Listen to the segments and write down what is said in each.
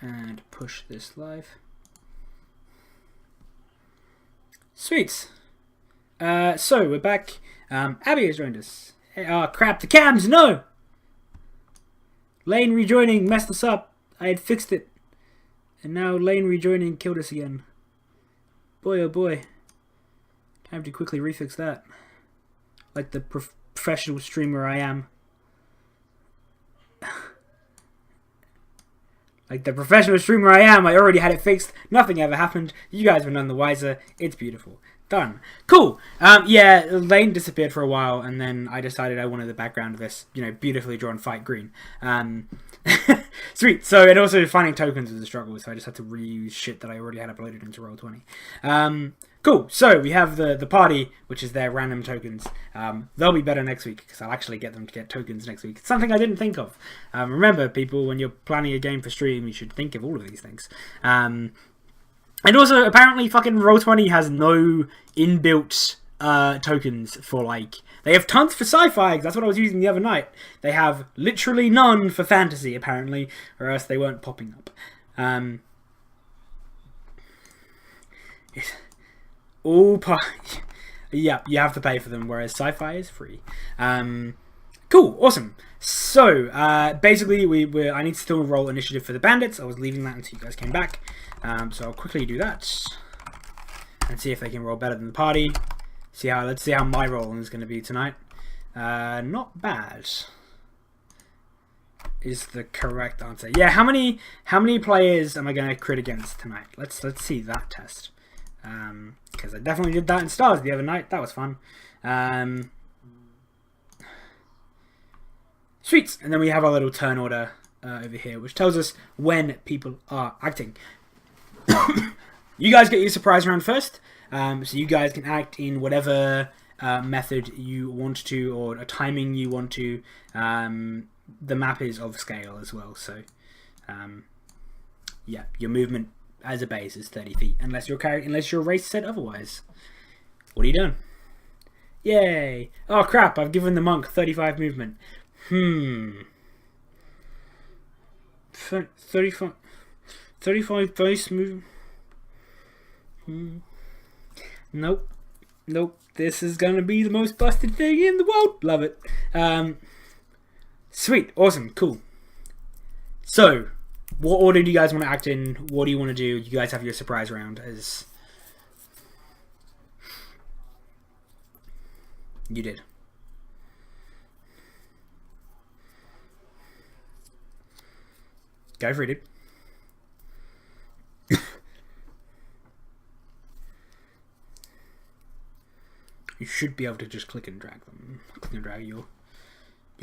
And push this live. Sweet. So we're back. Abby has joined us. Oh crap, the cams, no! Lane rejoining messed us up. I had fixed it. And now Lane rejoining killed us again. Boy oh boy. Time to quickly refix that. Like the professional streamer I am. Like the professional streamer I am, I already had it fixed. Nothing ever happened. You guys were none the wiser. It's beautiful. Done. Cool. Yeah, Lane disappeared for a while, and then I decided I wanted the background of this, beautifully drawn fight green. Sweet. So, and also finding tokens was a struggle, so I just had to reuse shit that I already had uploaded into Roll20. Cool. So, we have the party, which is their random tokens. They'll be better next week, because I'll actually get them to get tokens next week. It's something I didn't think of. Remember, people, when you're planning a game for stream, you should think of all of these things. And also, apparently, fucking Roll20 has no inbuilt tokens for, They have tons for sci-fi, because that's what I was using the other night. They have literally none for fantasy, apparently, or else they weren't popping up. Yeah, you have to pay for them, whereas sci-fi is free. Cool, awesome. So, basically, I need to still roll initiative for the bandits. I was leaving that until you guys came back. So I'll quickly do that and see if they can roll better than the party. Let's see how my roll is going to be tonight. Not bad is the correct answer. Yeah, how many players am I going to crit against tonight? Let's see that test. Because I definitely did that in Stars the other night. That was fun. Sweet. And then we have our little turn order over here, which tells us when people are acting. You guys get your surprise round first, so you guys can act in whatever method you want to, or a timing you want to. The map is of scale as well, so yeah, your movement as a base is 30 feet, unless your race said otherwise. What are you doing? Yay! Oh crap! I've given the monk 35 movement. 35 base move. Nope. This is gonna be the most busted thing in the world. Love it. Sweet. Awesome. Cool. So, what order do you guys want to act in? What do you want to do? You guys have your surprise round as you did. Go for it, dude. You should be able to just click and drag them. Click and drag your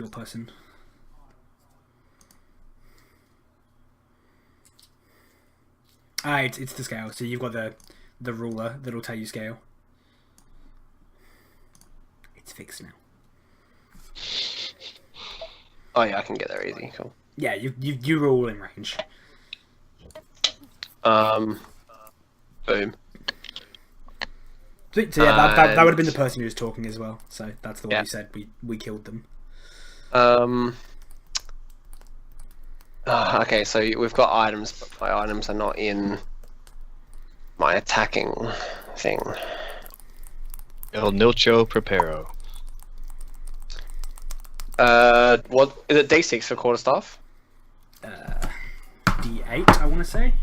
person. It's the scale. So you've got the ruler that'll tell you scale. It's fixed now. Oh yeah, I can get there easy. Cool. Yeah, you're all in range. Boom. So yeah, that would have been the person who was talking as well. So that's the one who said we killed them. Okay, so we've got items, but my items are not in my attacking thing. El Nilcho Preparo. What is it? D6 for quarterstaff? D8, I want to say.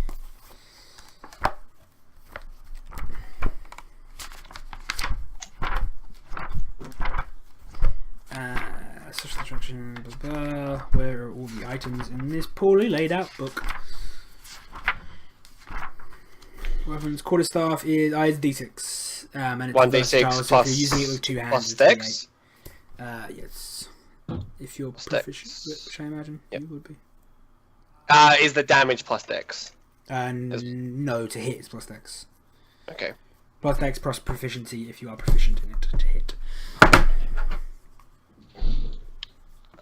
Social instruction, blah, blah. Where are all the items in this poorly laid out book? Weapons, quarterstaff is D6. And it's 1d6 so if you're using it with two hands, plus dex? Yes. If you're proficient, which I imagine you would be. Is the damage plus dex? No, to hit is plus dex. Okay. Plus dex plus proficiency if you are proficient in it to hit.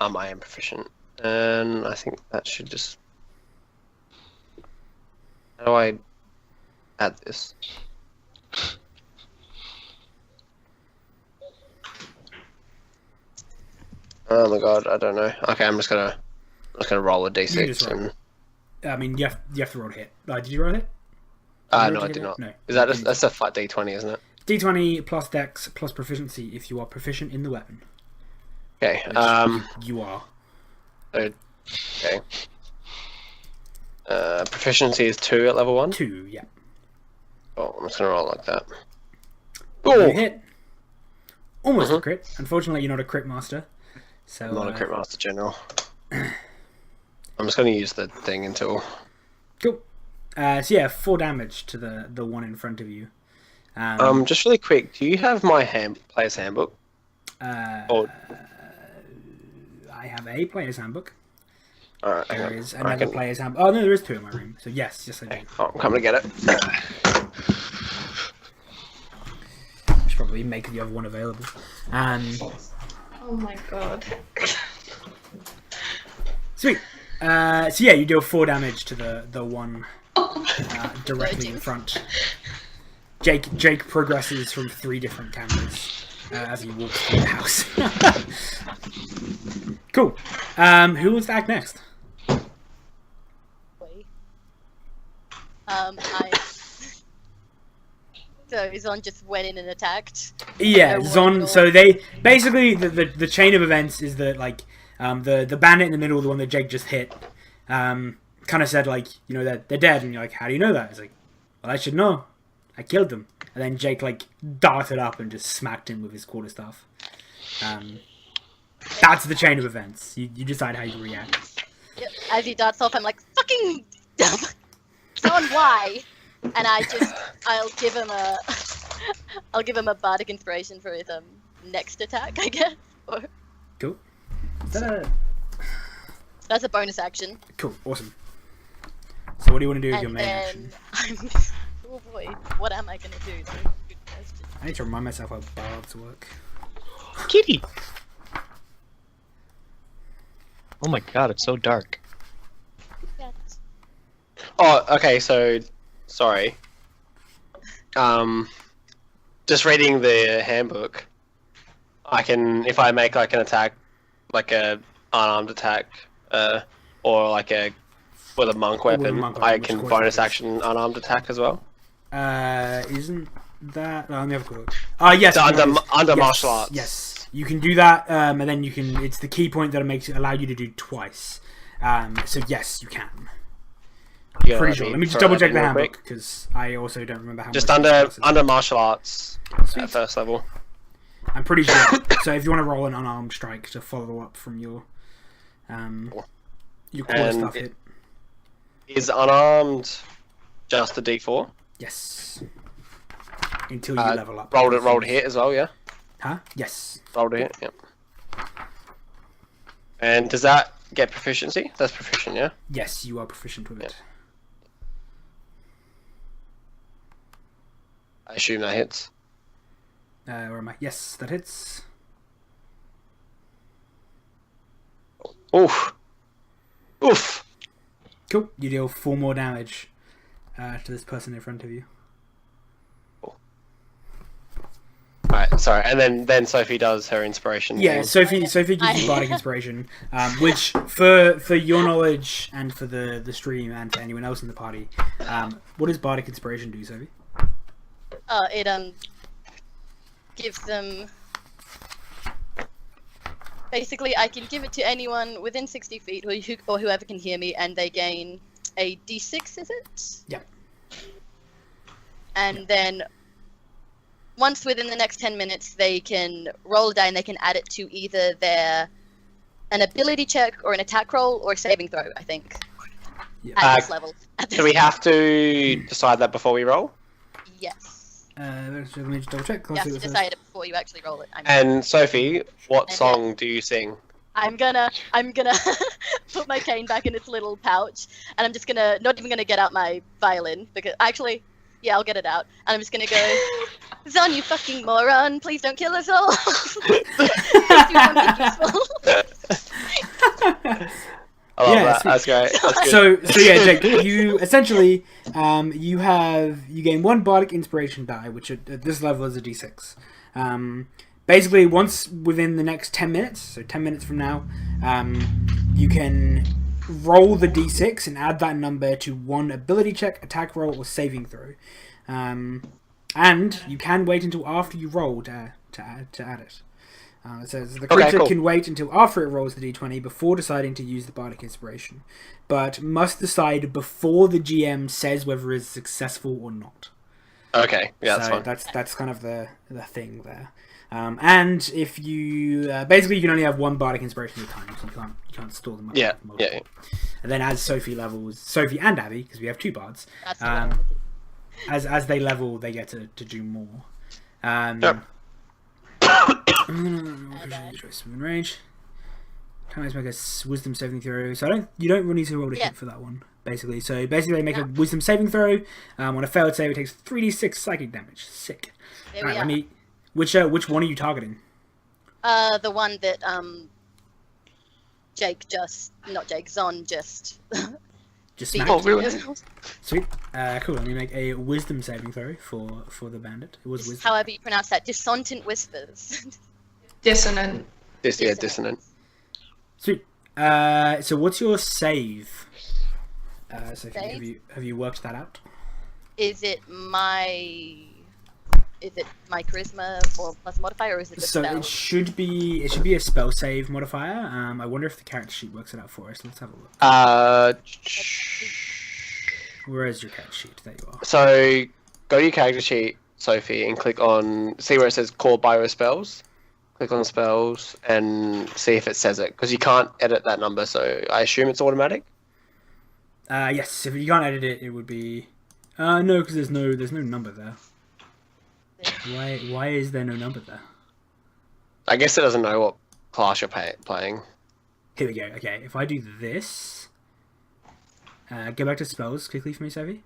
I am proficient, and I think that should just. How do I add this? Oh my god, I don't know. Okay, I'm just gonna roll a d6 and I mean, you have to roll a hit. Did you roll a hit? No, I did not. No. Is that's a flat D20, isn't it? D20 plus Dex plus proficiency if you are proficient in the weapon. Okay. You are. Okay. Proficiency is 2 at level 1. 2, yeah. Oh, I'm just gonna roll like that. You Oh, hit. Almost a crit. Unfortunately, you're not a crit master. So, I'm not a crit master general. I'm just gonna use the thing until. Cool. So yeah, 4 damage to the one in front of you. Just really quick. Do you have my player's handbook? I have a player's handbook. Alright, There is another player's handbook. Oh no, there is 2 in my room. So yes, I do. Oh, I'm coming to get it. I should probably make the other one available. Oh my god. Sweet. So yeah, you deal 4 damage to the one directly in front. Jake progresses from 3 different cameras as he walks through the house. Cool. Who wants to act next? So Zon just went in and attacked. Yeah, Zon. So they basically the chain of events is that like the bandit in the middle, the one that Jake just hit, kind of said like, you know, they're dead, and you're like, how do you know that? It's like, well, I should know. I killed them. And then Jake like darted up and just smacked him with his quarterstaff. That's the chain of events. You decide how you react. Yep. As he darts off, I'm like, fucking Zon, why? And I'll give him a bardic inspiration for his next attack, I guess. Or... Cool. Is that That's a bonus action. Cool. Awesome. So what do you want to do with your And main then action? oh boy, what am I gonna do? That's a good question. I need to remind myself how bards work. Kitty! Oh my god, it's so dark. Yeah. Oh, okay. So, sorry. Just reading the handbook, I can, if I make like an attack, like a unarmed attack, or like with a monk weapon, I can bonus action unarmed attack as well. Isn't that? Let me have a quick look. Yes. Under yes, martial arts. Yes, you can do that, and then you can. It's the key point that makes it allow you to do twice. So yes, you can. Yeah, Pretty sure. Let me just double check the handbook because I also don't remember how. Just much under martial arts at first level. I'm pretty sure. So if you want to roll an unarmed strike to follow up from your core stuff hit. Is unarmed just a D4? Yes. Until you level up. Rolled hit as well, yeah? Huh? Yes. Rolled a hit, yep. And does that get proficiency? That's proficient, yeah? Yes, you are proficient with it. I assume that hits. Where am I? Yes, that hits. Oof. Oof. Cool. You deal 4 more damage to this person in front of you. Alright, sorry. And then Sophie does her inspiration. Yeah, thing. Sophie gives you bardic inspiration, which for your knowledge and for the stream and for anyone else in the party, what does bardic inspiration do, Sophie? It gives them. Basically, I can give it to anyone within 60 feet or whoever can hear me, and they gain a d6, is it? Yep. And then, once within the next 10 minutes, they can roll a die and they can add it to either an ability check or an attack roll or a saving throw, I think. Yeah. At this level. Do we have to decide that before we roll? Yes. Let me just double check. You have to decide it before you actually roll it. And Sophie, what And song do you sing? I'm gonna put my cane back in its little pouch, and I'm just not even gonna get out my violin, because actually, yeah, I'll get it out, and I'm just gonna go, Zon, you fucking moron, please don't kill us all. Please do something useful. I love Yeah, that. That's great. That's good. So yeah, Jake, you essentially you gain 1 bardic inspiration die, which at this level is a d6. Basically, once within the next 10 minutes, so 10 minutes from now, you can roll the d6 and add that number to one ability check, attack roll, or saving throw. And you can wait until after you roll to add it. It says the creature can wait until after it rolls the d20 before deciding to use the bardic inspiration, but must decide before the GM says whether it's successful or not. Okay, yeah, that's fine. That's kind of the thing there. And if you basically you can only have one bardic inspiration at a time, so you can't store them up. Yeah. And then as Sophie and Abby, because we have two bards, as they level, they get to do more. Yep. Range. Can I make a wisdom saving throw? So you don't really need to roll a hit for that one, basically. So basically, they make a wisdom saving throw. On a failed save, it takes 3d6 psychic damage. Sick. There All right, we are. which one are you targeting? The one that Zon just Just beat. smacked. Oh, really? Sweet. Cool. Let me make a wisdom saving throw for the bandit. It was wisdom. However you pronounce that, dissonant whispers. Dissonant. Dissonant. Sweet. So what's your save? Sophie, Save? have you worked that out? Is it my charisma or plus modifier, or is it the So spell? it should be a spell save modifier. I wonder if the character sheet works it out for us. Let's have a look. Where is your character sheet? There you are. So go to your character sheet, Sophie, and click on see where it says Core Bio Spells. Click on spells and see if it says it, because you can't edit that number. So I assume it's automatic. Yes. If you can't edit it, it would be. No, because there's no number there. Why is there no number there? I guess it doesn't know what class you're playing. Here we go. Okay, if I do this, go back to spells quickly for me, Sophie.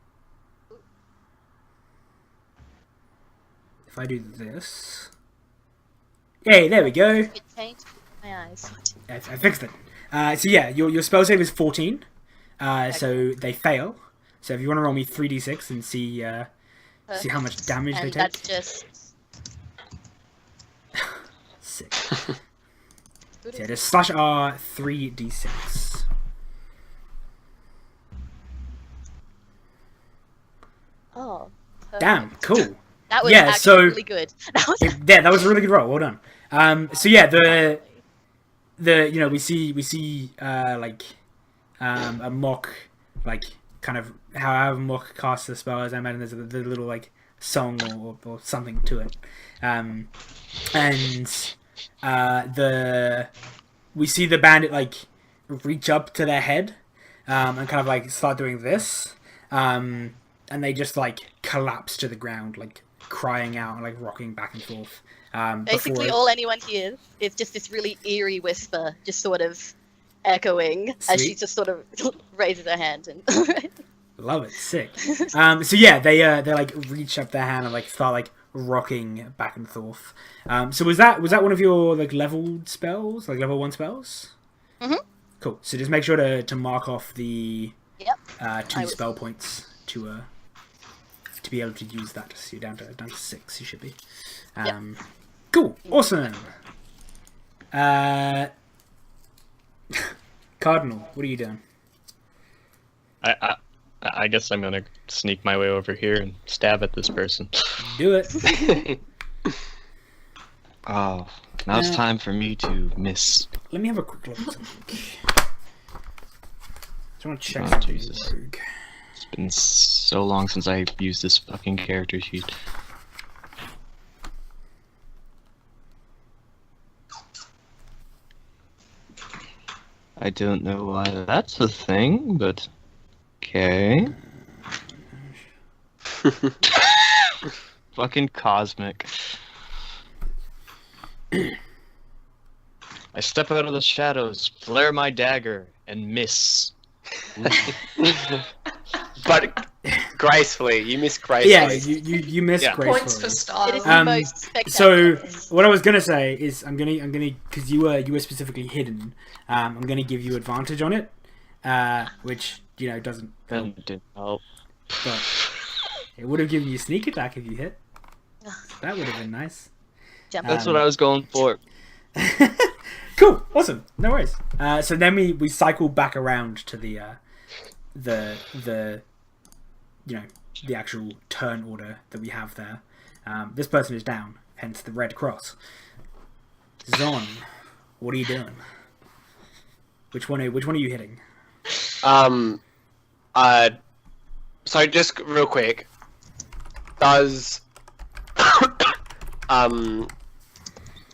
If I do this, yay! There we go. It changed my eyes. I fixed it. So yeah, your spell save is 14. So they fail. So if you want to roll me 3d6 and see how much damage they And take. that's just Sick. So yeah, just slash R 3d6. oh. Perfect. Damn, cool. That was Yeah, actually so- really good. That was Yeah, that was a really good roll. Well done. So yeah, the we see like a mock, like kind of how mock casts the spell. As I imagine there's the little like song or something to it, and we see the bandit like reach up to their head and kind of like start doing this, and they just like collapse to the ground, like crying out and like rocking back and forth. basically before- all anyone hears is just this really eerie whisper, just sort of echoing as she Sweet. just sort of raises her hand and. Love it, sick. So yeah, they like reach up their hand and like start like rocking back and forth. So was that one of your like leveled spells, like level 1 spells? Mhm. Cool. So just make sure to mark off the Yep. 2 I will. spell points to be able to use that. So you're down to 6. You should be. Cool. Awesome. Cardinal, what are you doing? I guess I'm gonna sneak my way over here and stab at this person. Do it. Oh, now it's time for me to miss. Let me have a quick look at something. I want to check Oh, something. Jesus. Rogue. It's been so long since I used this fucking character sheet. I don't know why that's a thing, but okay. Fucking cosmic. I step out of the shadows, flare my dagger, and miss. But gracefully, you miss Yeah, gracefully. you missed Yeah. gracefully. Points for It is stars. the most So spectacular. what I was gonna say is I'm gonna because you were specifically hidden. I'm gonna give you advantage on it, which doesn't help, And didn't help. but it would have given you sneak attack if you hit. That would have been nice. Jump That's out. what I was going for. Cool, awesome, no worries. So then we cycle back around to the you know, the actual turn order that we have there. This person is down, hence the red cross. Zon, what are you doing? Which one are you hitting? So just real quick, does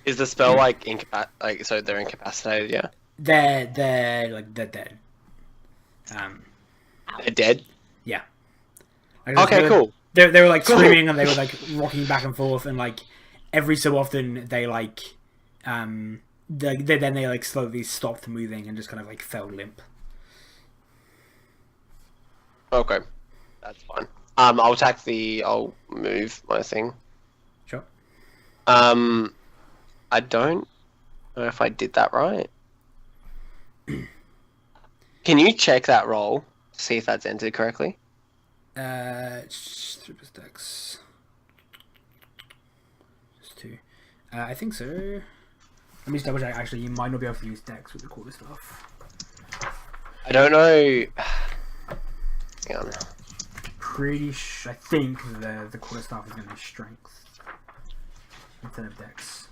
is the spell like so they're incapacitated? Yeah, They're dead. they're dead. Yeah. Okay, cool. They were like screaming and they were like rocking back and forth, and like every so often they like then they like slowly stopped moving and just kind of like fell limp. Okay, that's fine. I'll move my thing. Sure. I don't know if I did that right. Can you check that roll to see if that's entered correctly? Super stacks. Just two. I think so. Let me just double check. Actually, you might not be able to use Dex with the quarter staff. I don't know. Hang on. I think the quarter staff is going to be Strength instead of Dex.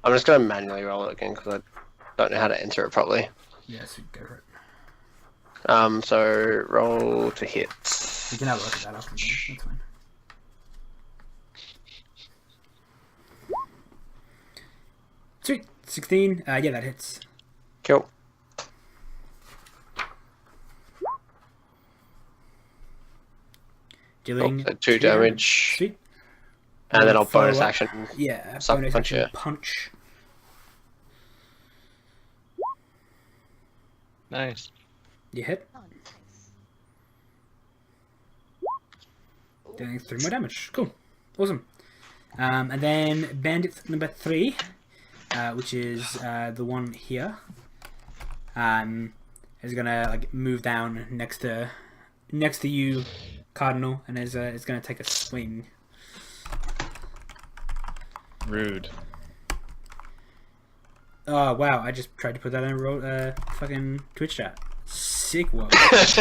I'm just gonna manually roll it again because I don't know how to enter it properly. Yeah, so go for it. So roll to hit. You can have a look at that after. That's fine. Sweet. 16. Yeah, that hits. Cool. Dealing So 2 damage. Sweet. And then I'll follow bonus up. action. Yeah, Suck bonus punch, action yeah. punch. Nice. You hit. Oh, nice. Doing 3 more damage. Cool. Awesome. And then bandit number 3, which is the one here, is gonna like move down next to you, Cardinal, and is gonna take a swing. Rude. Oh wow! I just tried to put that in a fucking Twitch chat. Sick one. Does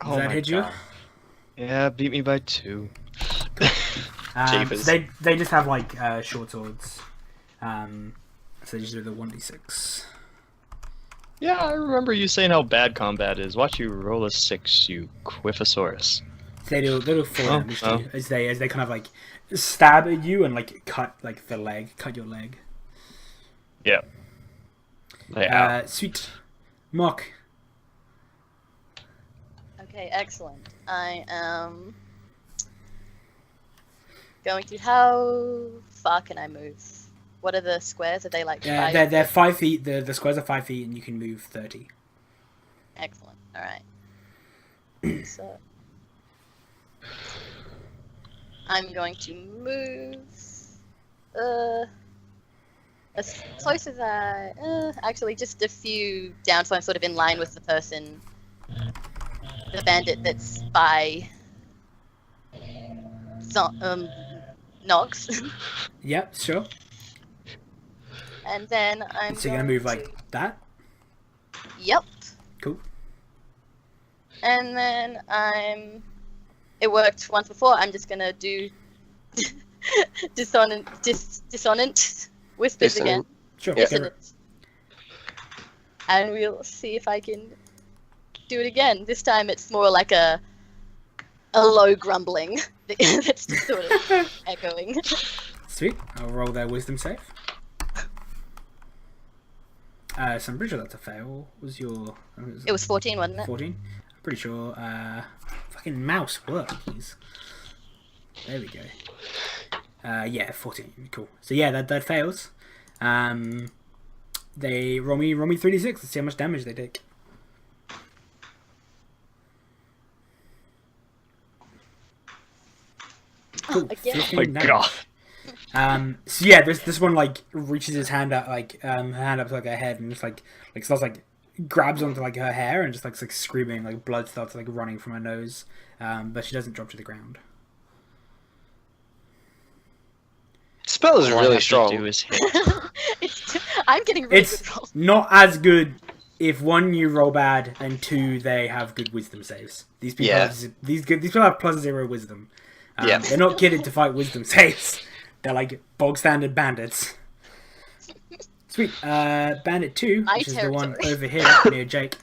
that hit you? Yeah, beat me by 2. Jeepers. So they just have like short swords. So they just do the 1d6. Yeah, I remember you saying how bad combat is. Watch you roll a 6, you Quifosaurus. So they do 4 Oh, damage oh. to you as they kind of like stab at you and like cut your leg. Yeah. Yeah. Sweet. Mock. Okay, excellent. I am going to. How far can I move? What are the squares? Are they like? They're 5 feet. The squares are 5 feet, and you can move 30. Excellent. All right. So I'm going to move as close as I actually just a few down, so I'm sort of in line with the person, the bandit that's by Nox. Yep, sure. And then I'm So you're gonna move like that. Yep. Cool. And then it worked once before. I'm just gonna do dissonant whispers again. Sure. Yeah. go for it. And we'll see if I can do it again. This time it's more like a low grumbling that's just sort of echoing. Sweet. I'll roll their wisdom save. So I'm pretty sure that's a fail. What was your? It was 14, wasn't it? 14. I'm pretty sure. Fucking mouse work, please. There we go. Yeah, 14. Cool. So yeah, that fails. They roll me 3d6. Let's see how much damage they take. Cool. Again. 15 Oh my damage. god. So yeah, this one like reaches his hand up, like her hand up to like her head, and just like starts like grabs onto like her hair and just like screaming, like blood starts like running from her nose, but she doesn't drop to the ground. Spell is All I really have to strong. do is hit. I'm getting really It's good rolls. not as good if one you roll bad and two they have good wisdom saves. These people Yeah. have these people have +0 wisdom. Yeah. They're not kitted to fight wisdom saves. They're like bog standard bandits. Sweet. Bandit 2, My which is the one territory. over here near Jake,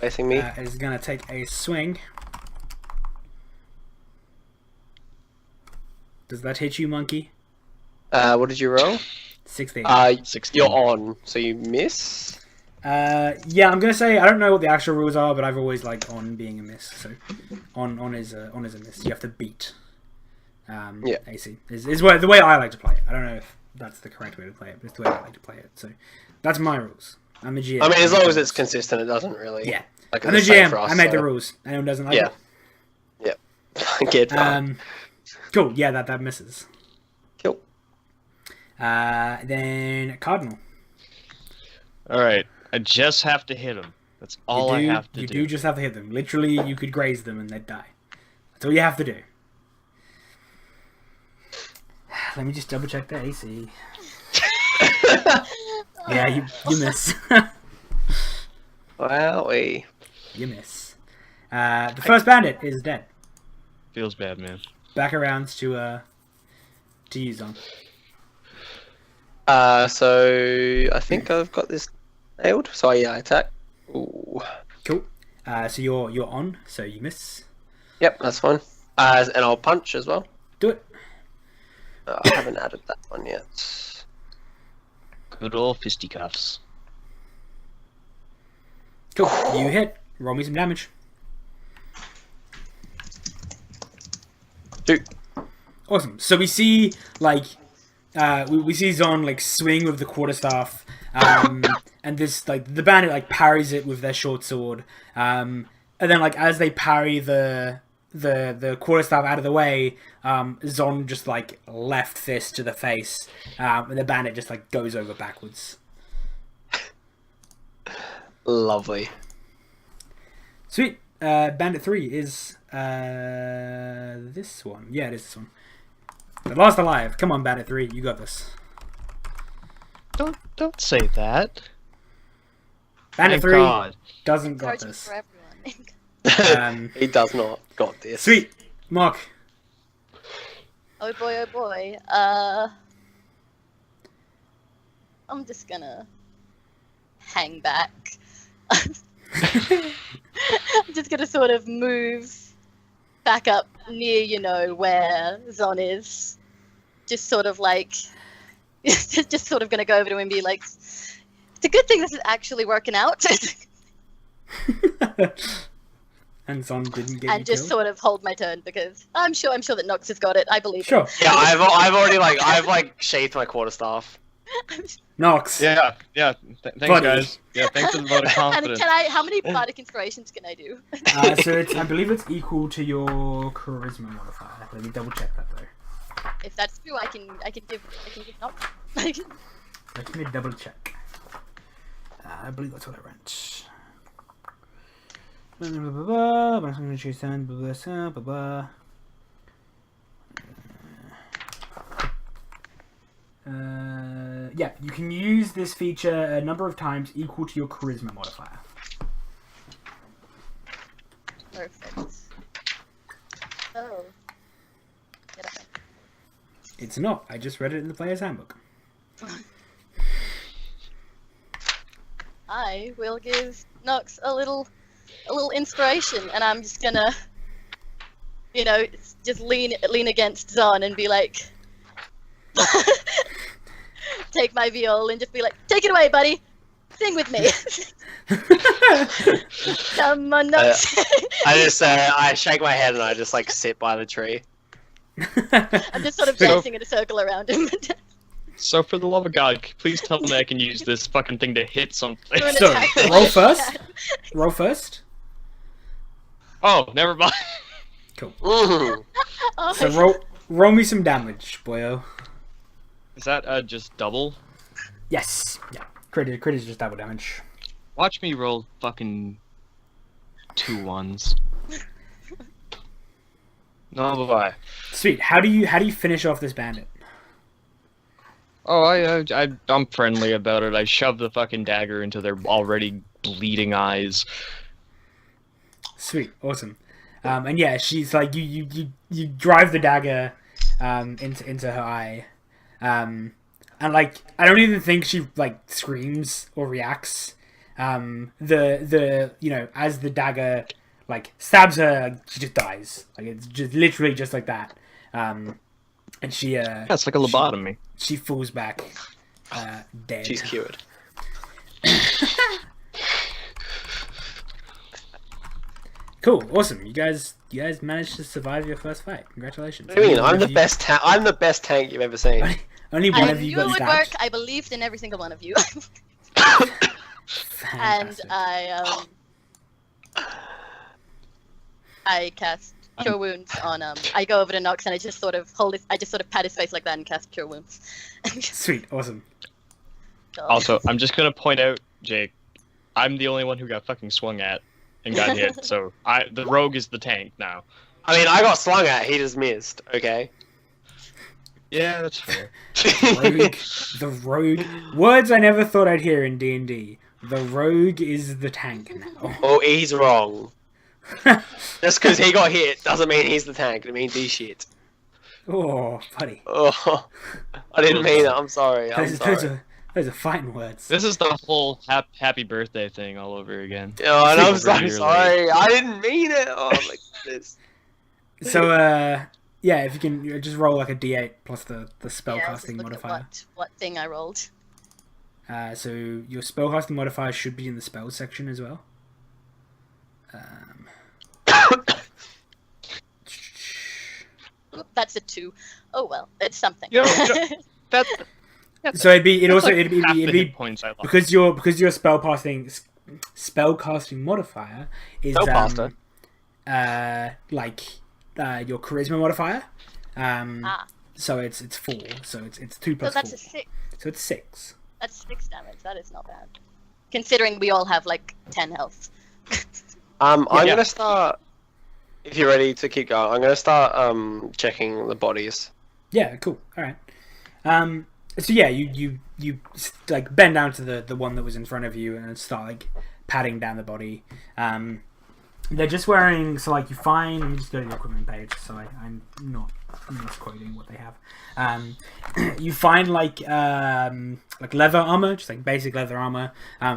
Facing me. is gonna take a swing. Does that hit you, monkey? What did you roll? 16. 16. You're on, so you miss. Yeah, I'm gonna say I don't know what the actual rules are, but I've always liked on being a miss. So on is a miss. You have to beat. Yeah. AC is the way I like to play it. I don't know if that's the correct way to play it, but it's the way I like to play it. So that's my rules. I'm the GM. I mean, as long as it's consistent, it doesn't really. Yeah. Like I'm the it's same GM. for us, I made so- the rules. Anyone doesn't like Yeah. it? Get done. Cool. Yeah, that misses. Cool. Then Cardinal. All right. I just have to hit him. That's all I have to You do. do just have to hit them. Literally, you could graze them and they'd die. That's all you have to do. Let me just double check the AC. Yeah, you miss. Wowee. You miss. The first bandit is dead. Feels bad, man. Back around to use on. So I think I've got this nailed. So yeah, I attack. Ooh. Cool. So you're on. So you miss. Yep, that's fine. And I'll punch as well. Do it. I haven't added that one yet. Good old fisticuffs. Cool. You hit. Roll me some damage. 2. Awesome. So we see like we see Zon like swing with the quarterstaff, and this like the bandit like parries it with their short sword, and then like as they parry the quarterstaff out of the way, Zon just like left fist to the face, and the bandit just like goes over backwards. Lovely. Sweet. Bandit 3 is this one. Yeah, it is this one. The last alive. Come on, Bandit 3, you got this. Don't say that. Bandit Thank 3 God. doesn't got Encouragement this. for everyone. He does not got this. Sweet. Mark. Oh boy, oh boy. I'm just gonna hang back. I'm just gonna sort of move back up near, where Zon is. Just sort of like, just sort of gonna go over to him and be like, it's a good thing this is actually working out. And Zon didn't get and you just killed. sort of hold my turn because I'm sure that Nox has got it. I believe Sure. Yeah, I've already I've sheathed my quarterstaff. Nox. Yeah. Thanks, Buddy. guys. Yeah, thanks for the vote of And confidence. how many bardic inspirations can I do? So I believe it's equal to your charisma modifier. Let me double check that though. If that's true, I can give Nox. Let me double check. I believe that's what I read. I'm going to choose yeah, you can use this feature a number of times equal to your charisma modifier. Perfect. Oh. Get up. It's not. I just read it in the player's handbook. I will give Nox a little inspiration, and I'm just gonna, just lean against Zon and be like, take my viol and just be like, take it away, buddy, sing with me. Come on, Nox. I shake my head and I just sit by the tree. I'm just sort of dancing in a circle around him. So for the love of God, please tell me I can use this fucking thing to hit something. Doing So, attack. roll first. Roll first. Oh, never mind. Cool. Mhm. Oh, So roll me some damage, boyo. Is that just double? Yes. Yeah. Crit is just double damage. Watch me roll fucking 2 1s. No, bye. Sweet. How do you finish off this bandit? Oh, I'm friendly about it. I shove the fucking dagger into their already bleeding eyes. Sweet, awesome. And yeah, she's like you drive the dagger into her eye, and like I don't even think she like screams or reacts. The you know, as the dagger like stabs her, she just dies. Like it's just literally just like that. And she Yeah, it's like a lobotomy. she falls back dead. She's cured. Cool, awesome. You guys managed to survive your first fight. Congratulations. What do you mean? Only one I'm the of you- best I'm the best tank you've ever seen. Only one I of you knew it got would stabbed. work. I believed in every single one of you. And Fantastic. I cast Cure Wounds on I go over to Nox and I just sort of pat his face like that and cast Cure Wounds. Sweet, awesome. Also, I'm just gonna point out, Jake, I'm the only one who got fucking swung at and got hit. So the rogue is the tank now. I mean, I got slung at. He just missed. Okay. Yeah, that's fair. Rogue, the rogue. Words I never thought I'd hear in D&D. The rogue is the tank now. Oh, he's wrong. Just because he got hit doesn't mean he's the tank. It means he's shit. Oh, buddy. Oh, I didn't mean it. I'm sorry. I'm sorry. Those are fighting words. This is the whole happy birthday thing all over again. Oh, and I'm so Really. sorry. I didn't mean it. Oh my goodness. So, yeah, if you can just roll like a d8 plus the spellcasting modifier. What thing I rolled. So your spellcasting modifier should be in the spells section as well. Oop, that's a 2. Oh well, it's something. You know, that's So it'd be half the it'd be hit points I lost. because your spellcasting modifier is Spellcaster. your charisma modifier. Ah, So it's 4. So it's 2 so plus that's 4. a 6. So it's 6. That's 6 damage. That is not bad. Considering we all have like 10 health. I'm Yeah. gonna start. If you're ready to keep going, I'm gonna start checking the bodies. Yeah, cool. All right. So yeah, you like bend down to the one that was in front of you and start like patting down the body. They're just wearing, so like you find. Let me just go to the equipment page, so I'm not misquoting what they have. You find like leather armor, just like basic leather armor.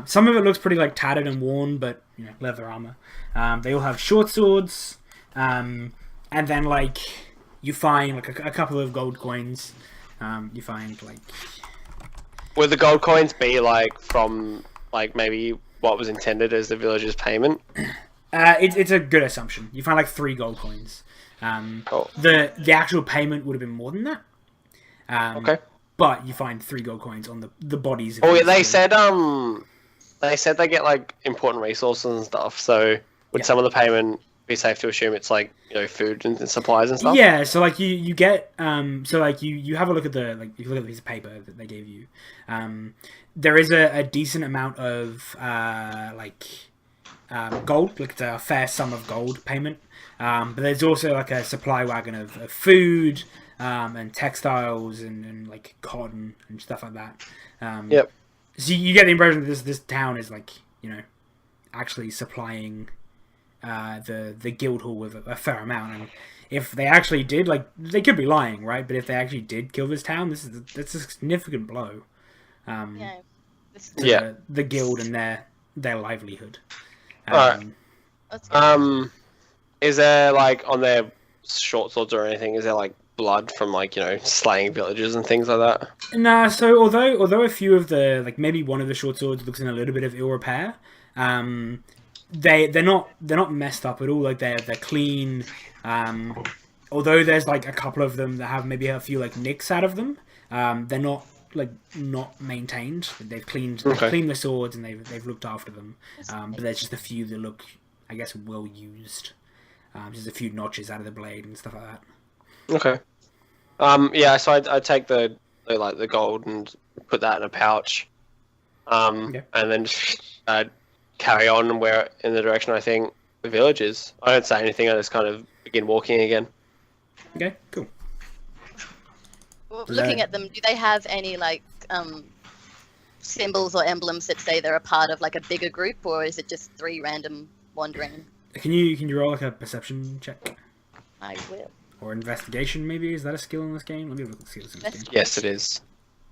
Some of it looks pretty like tattered and worn, but you know, leather armor. They all have short swords, and then like you find like a couple of gold coins. You find like Would the gold coins be like from like maybe what was intended as the village's payment? it's a good assumption. You find like 3 gold coins. Cool. The actual payment would have been more than that. Okay. But you find 3 gold coins on the bodies. Of Oh, yeah, these they said they get like important resources and stuff. So would Yeah. some of the payment be safe to assume it's like, you know, food and supplies and stuff? Yeah, so like you get so like you have a look at the like if you look at the piece of paper that they gave you. There is a decent amount of gold, like it's a fair sum of gold payment. But there's also like a supply wagon of food and textiles and like cotton and stuff like that. Yep. So you get the impression that this town is like, you know, actually supplying the guild hall with a fair amount. And if they actually did, like, they could be lying, right? But if they actually did kill this town, that's a significant blow. Yeah. To Yeah. the guild and their livelihood. Alright. That's good. Is there like on their short swords or anything? Is there like blood from like, you know, slaying villagers and things like that? Nah, so although a few of the like maybe one of the short swords looks in a little bit of ill repair, they're not messed up at all. Like they're clean. Although there's like a couple of them that have maybe a few like nicks out of them, they're not maintained. They've cleaned the swords and they've looked after them. But there's just a few that look, I guess, well used. Just a few notches out of the blade and stuff like that. Okay. Yeah, so I'd take the gold and put that in a pouch. Yeah. And then just carry on and wear it in the direction I think the village is. I don't say anything, I just kind of begin walking again. Okay, cool. Well, looking at them, do they have any like symbols or emblems that say they're a part of like a bigger group, or is it just 3 random wandering? Can you roll like a perception check I will. or investigation? Maybe is that a skill in this game? Let me look at the skills in this game. Yes, it is.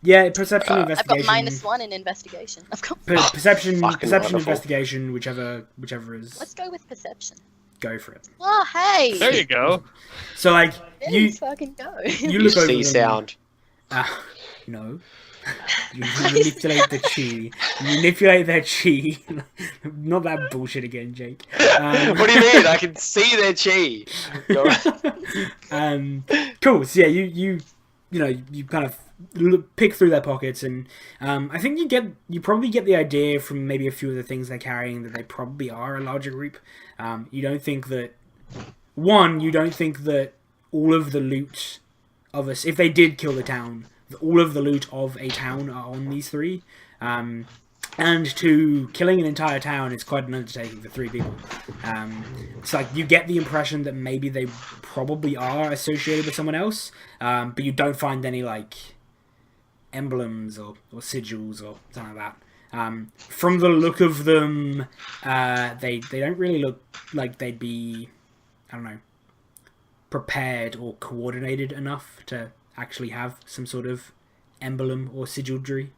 Yeah, perception, I've investigation. got -1 in investigation. I've got. Perception, Fucking perception, wonderful. investigation, whichever is. Let's go with perception. Go for it. Oh, hey! There you go. So like you Let's fucking go. you look over See them. sound. No. You manipulate the chi. You manipulate their chi. Not that bullshit again, Jake. What do you mean? I can see their chi. Cool. So yeah, you kind of pick through their pockets, and I think you probably get the idea from maybe a few of the things they're carrying that they probably are a larger group. You don't think that all of the loot of us, if they did kill the town, all of the loot of a town are on these 3. And killing an entire town is quite an undertaking for 3 people. It's like you get the impression that maybe they probably are associated with someone else, but you don't find any like emblems or sigils or something like that. From the look of them, they don't really look like they'd be, I don't know, prepared or coordinated enough to actually have some sort of emblem or sigildry.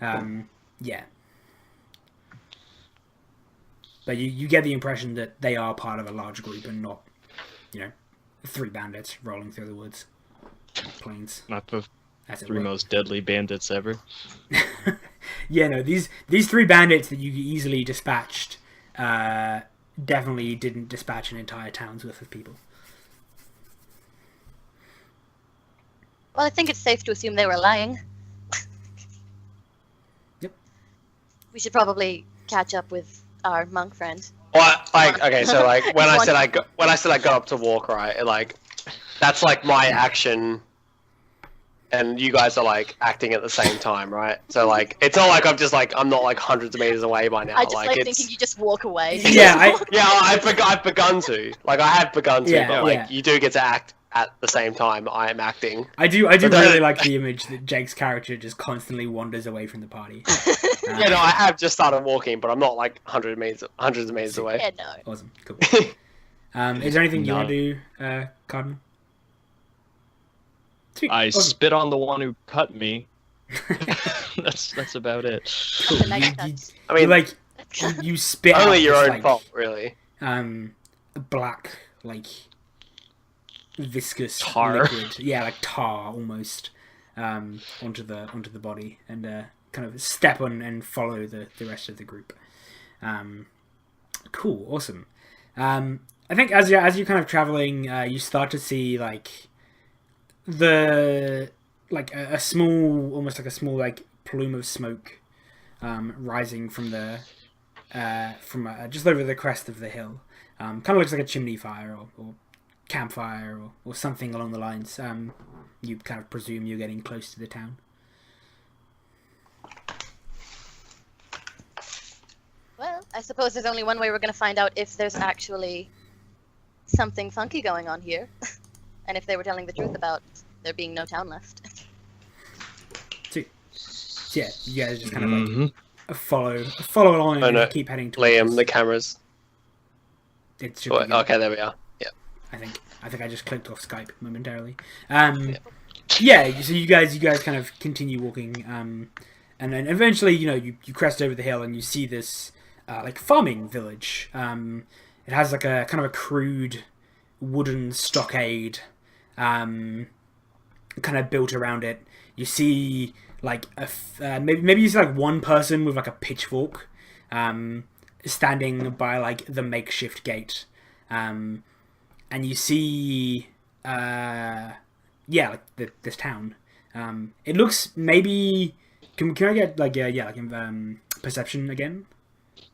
Yeah. But you get the impression that they are part of a large group and not, 3 bandits rolling through the woods. Plains. Not the As it 3 were. most deadly bandits ever. Yeah, no, these 3 bandits that you easily dispatched definitely didn't dispatch an entire town's worth of people. Well, I think it's safe to assume they were lying. Yep. We should probably catch up with our monk friend. Well, like, okay, so like when I said I got up to walk, right? Like, that's like my action, and you guys are like acting at the same time, right? So like, it's not like I'm not like hundreds of meters away by now. I just like, like it's thinking you just walk away. Yeah, I've begun to. Like, I have begun to, Yeah, but like yeah. you do get to act at the same time I am acting. I do But really like the image that Jake's character just constantly wanders away from the party. Yeah, no, I have just started walking, but I'm not like hundreds of meters away. Yeah, no. Awesome, cool. Is there anything you want to do, Cardinal? Sweet, I awesome. spit on the one who cut me. That's about it. Cool. That's a nice You, touch. I mean, like you spit only out your this, own like, fault, really. black, like viscous Tar. liquid. Yeah, like tar almost. Onto the body, and kind of step on and follow the rest of the group. Cool, awesome. I think as you're kind of traveling, you start to see like a small, almost like a small like plume of smoke rising from just over the crest of the hill. Kind of looks like a chimney fire or campfire or something along the lines. You kind of presume you're getting close to the town. Well, I suppose there's only one way we're going to find out if there's actually something funky going on here. And if they were telling the truth about there being no town left. So yeah, you guys just kind of like Mhm. follow along Oh, and no. keep heading towards Liam, the cameras. It should Oh, be good, okay, there we are. Yeah. I think I just clicked off Skype momentarily. Yeah, so you guys kind of continue walking, and then eventually, you crest over the hill and you see this like farming village. It has like a kind of a crude wooden stockade, kind of built around it. You see like maybe you see like one person with like a pitchfork, standing by like the makeshift gate, and you see this town. It looks maybe can I get like perception again,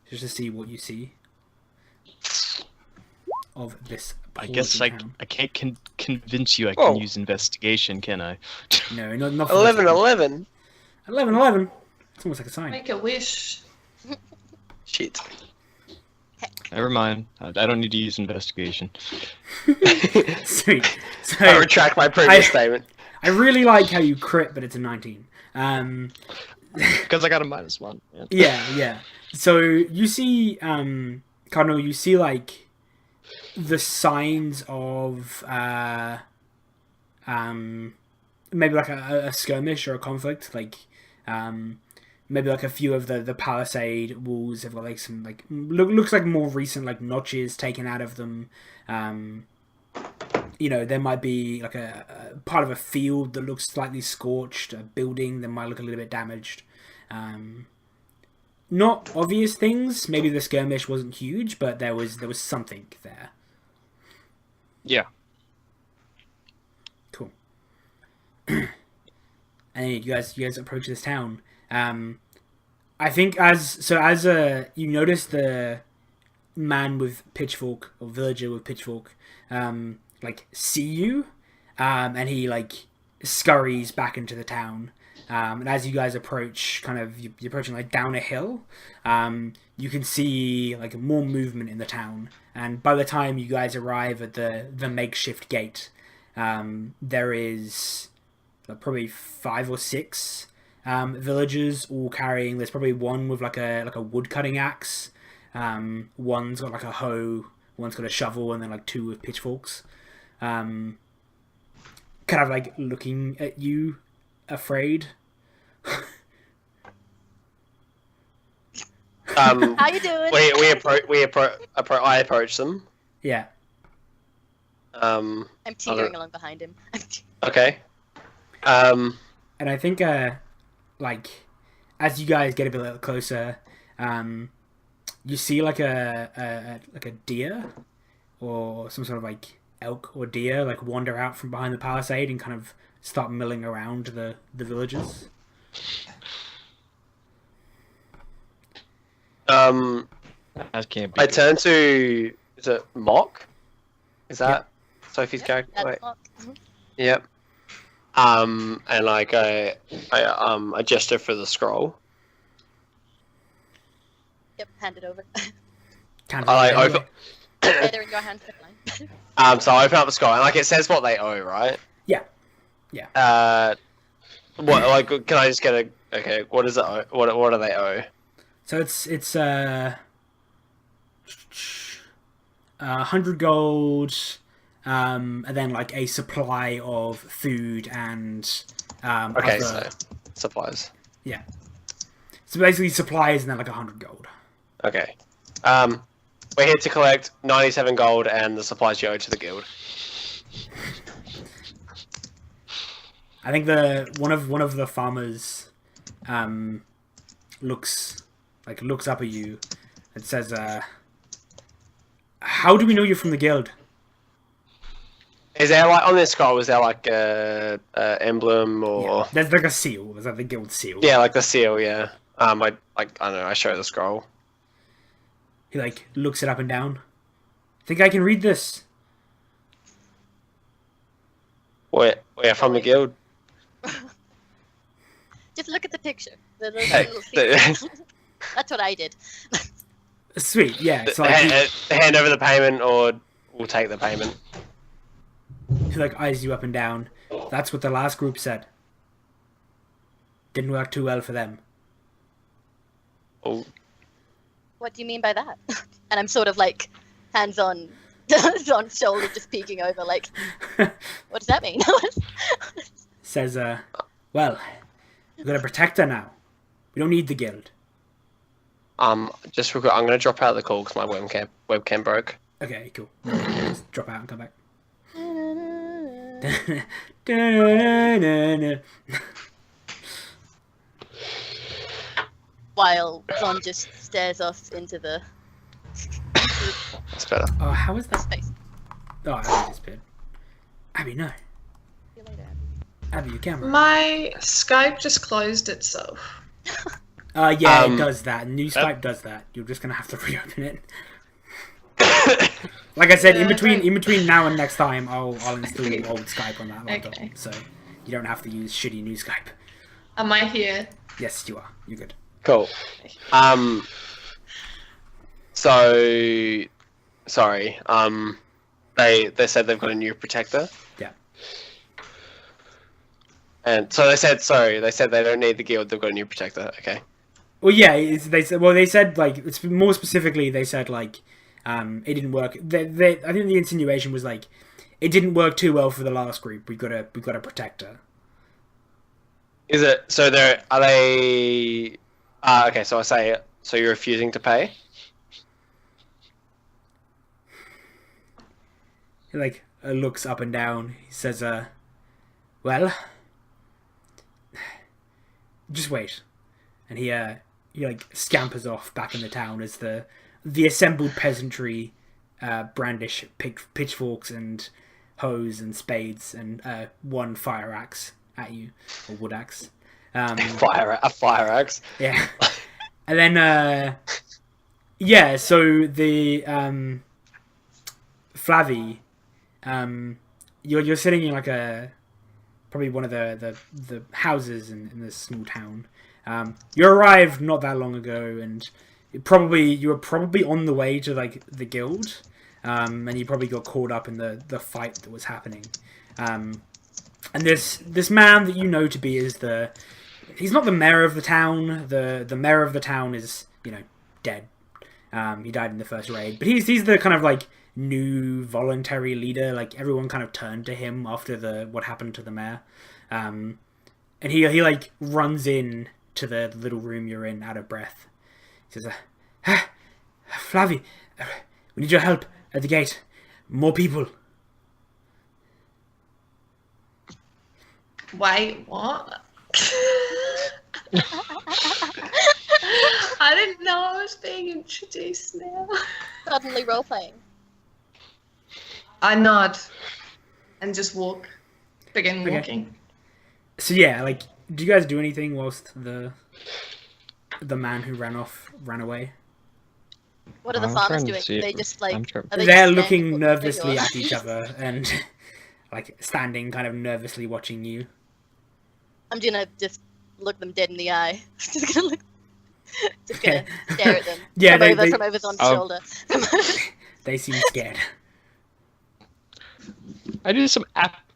just to see what you see of this. I guess town. I can't convince you I Whoa. can use investigation, can I? No, not for this 11. one. 11. It's almost like a sign. Make a wish. Shit. Never mind. I don't need to use investigation. Sweet. So I retract my previous statement. I really like how you crit, but it's a 19. Because I got a -1. Yeah. Yeah. So you see, Cardinal, you see like the signs of maybe like a skirmish or a conflict, like maybe like a few of the palisade walls have got like some like looks like more recent like notches taken out of them. You know, there might be like a part of a field that looks slightly scorched, a building that might look a little bit damaged. Not obvious things. Maybe the skirmish wasn't huge, but there was something there. Yeah. Cool. And you guys approach this town. I think as you notice the man with pitchfork or villager with pitchfork like see you, and he like scurries back into the town. And as you guys approach, kind of you're approaching like down a hill, you can see like more movement in the town. And by the time you guys arrive at the makeshift gate, there is probably 5 or 6 villagers all carrying. There's probably one with like a wood cutting axe. One's got like a hoe. One's got a shovel, and then like 2 with pitchforks. Kind of like looking at you, afraid. How you doing? I approach them. Yeah. I'm teetering along behind him. Okay. And I think like as you guys get a bit closer, you see like a deer or some sort of like elk or deer like wander out from behind the palisade and kind of start milling around the villagers. That can't be I good. turn to, is it Mock? Is that Sophie's character? That's Wait. not- Yep. And like I gesture for the scroll. Yep, hand it over. Kind I of like open. Okay, they're in your hands. They're fine. So I open up the scroll and like it says what they owe, right? Yeah. What like can I just get a okay? What does it owe? What do they owe? So it's 100 gold, and then like a supply of food and Okay, other... so supplies. Yeah. So basically supplies and then like 100 gold. Okay. We're here to collect 97 gold and the supplies you owe to the guild. I think one of the farmers looks up at you and says, "How do we know you're from the guild?" Is there like on this scroll? Is there like a emblem or? Yeah. There's like a seal. There's like the guild seal. Yeah, like the seal. Yeah. I don't know. I show the scroll. He like looks it up and down. Think I can read this? We're from the guild. Just look at the picture. The Hey, little seal. That's what I did. Sweet. Yeah. So like hand over the payment, or we'll take the payment. he like eyes you up and down. That's what the last group said. Didn't work too well for them. Oh, What do you mean by that? And I'm sort of like hands on shoulder, just peeking over, like, what does that mean? Says, well, we've got a protector now. We don't need the guild. just real quick, I'm gonna drop out of the call because my webcam broke. Okay, cool. Just drop out and come back. While Zon just stares off into the That's better. Oh, how is that? space. Oh, Abby disappeared. Abby, no. See you later. Abby, your camera. My Skype just closed itself. Yeah, it does that. New Skype does that. You're just gonna have to reopen it. Like I said, Yeah, in between now and next time, I'll install old Skype on that laptop, Okay. so you don't have to use shitty new Skype. Am I here? Yes, you are. You're good. Cool. So, sorry. They said they've got a new protector. Yeah. And so they said they don't need the guild. They've got a new protector. Okay. Well, yeah, they said like it's more specifically they said like it didn't work. I think the insinuation was like it didn't work too well for the last group. We got a protector. Is it so? Are they? Okay. So I say so. You're refusing to pay. He like looks up and down. He says, well, just wait." And he like scampers off back in the town as the assembled peasantry brandish pitchforks and hoes and spades and one fire axe at you, or wood axe. A fire axe. Yeah. And then yeah, so the Flavie, you're sitting in like probably one of the houses in this small town. You arrived not that long ago, and you were probably on the way to like the guild, and you probably got caught up in the fight that was happening. And this man that you know to be he's not the mayor of the town. The mayor of the town is dead. He died in the first raid, but he's the kind of like new voluntary leader. Like everyone kind of turned to him after what happened to the mayor, and he like runs in to the little room you're in, out of breath. He says, Flavie, we need your help at the gate. More people. Wait, what? I didn't know I was being introduced now. Suddenly role-playing. I nod and just begin Okay. walking. So yeah, like, do you guys do anything whilst the man who ran away? What are the I'm farmers trying to doing? see They if- just like I'm trying- are they They're just looking standing nervously or- at each other and like standing kind of nervously watching you. I'm gonna just look them dead in the eye. Just gonna stare at them. Yeah, From over Zon's shoulder. They seem scared. I do some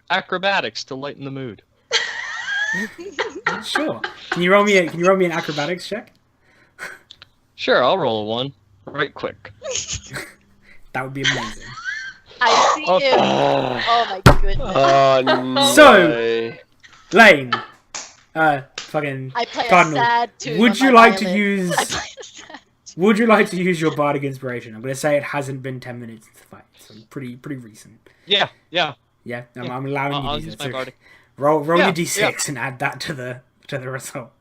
acrobatics to lighten the mood. Sure. Can you roll me an acrobatics check? Sure, I'll roll a 1. Right quick. That would be amazing. I see you. Oh my goodness. Oh no. So- Lane, fucking I play Cardinal, a sad tune. would on you my like to violin. use- I play a sad tune. would you like to use your bardic inspiration? I'm gonna say it hasn't been 10 minutes since the fight, so pretty recent. Yeah. Yeah, I'm allowing I'll you to use do my that. So bardic. roll Yeah, your d6 and add that to the result.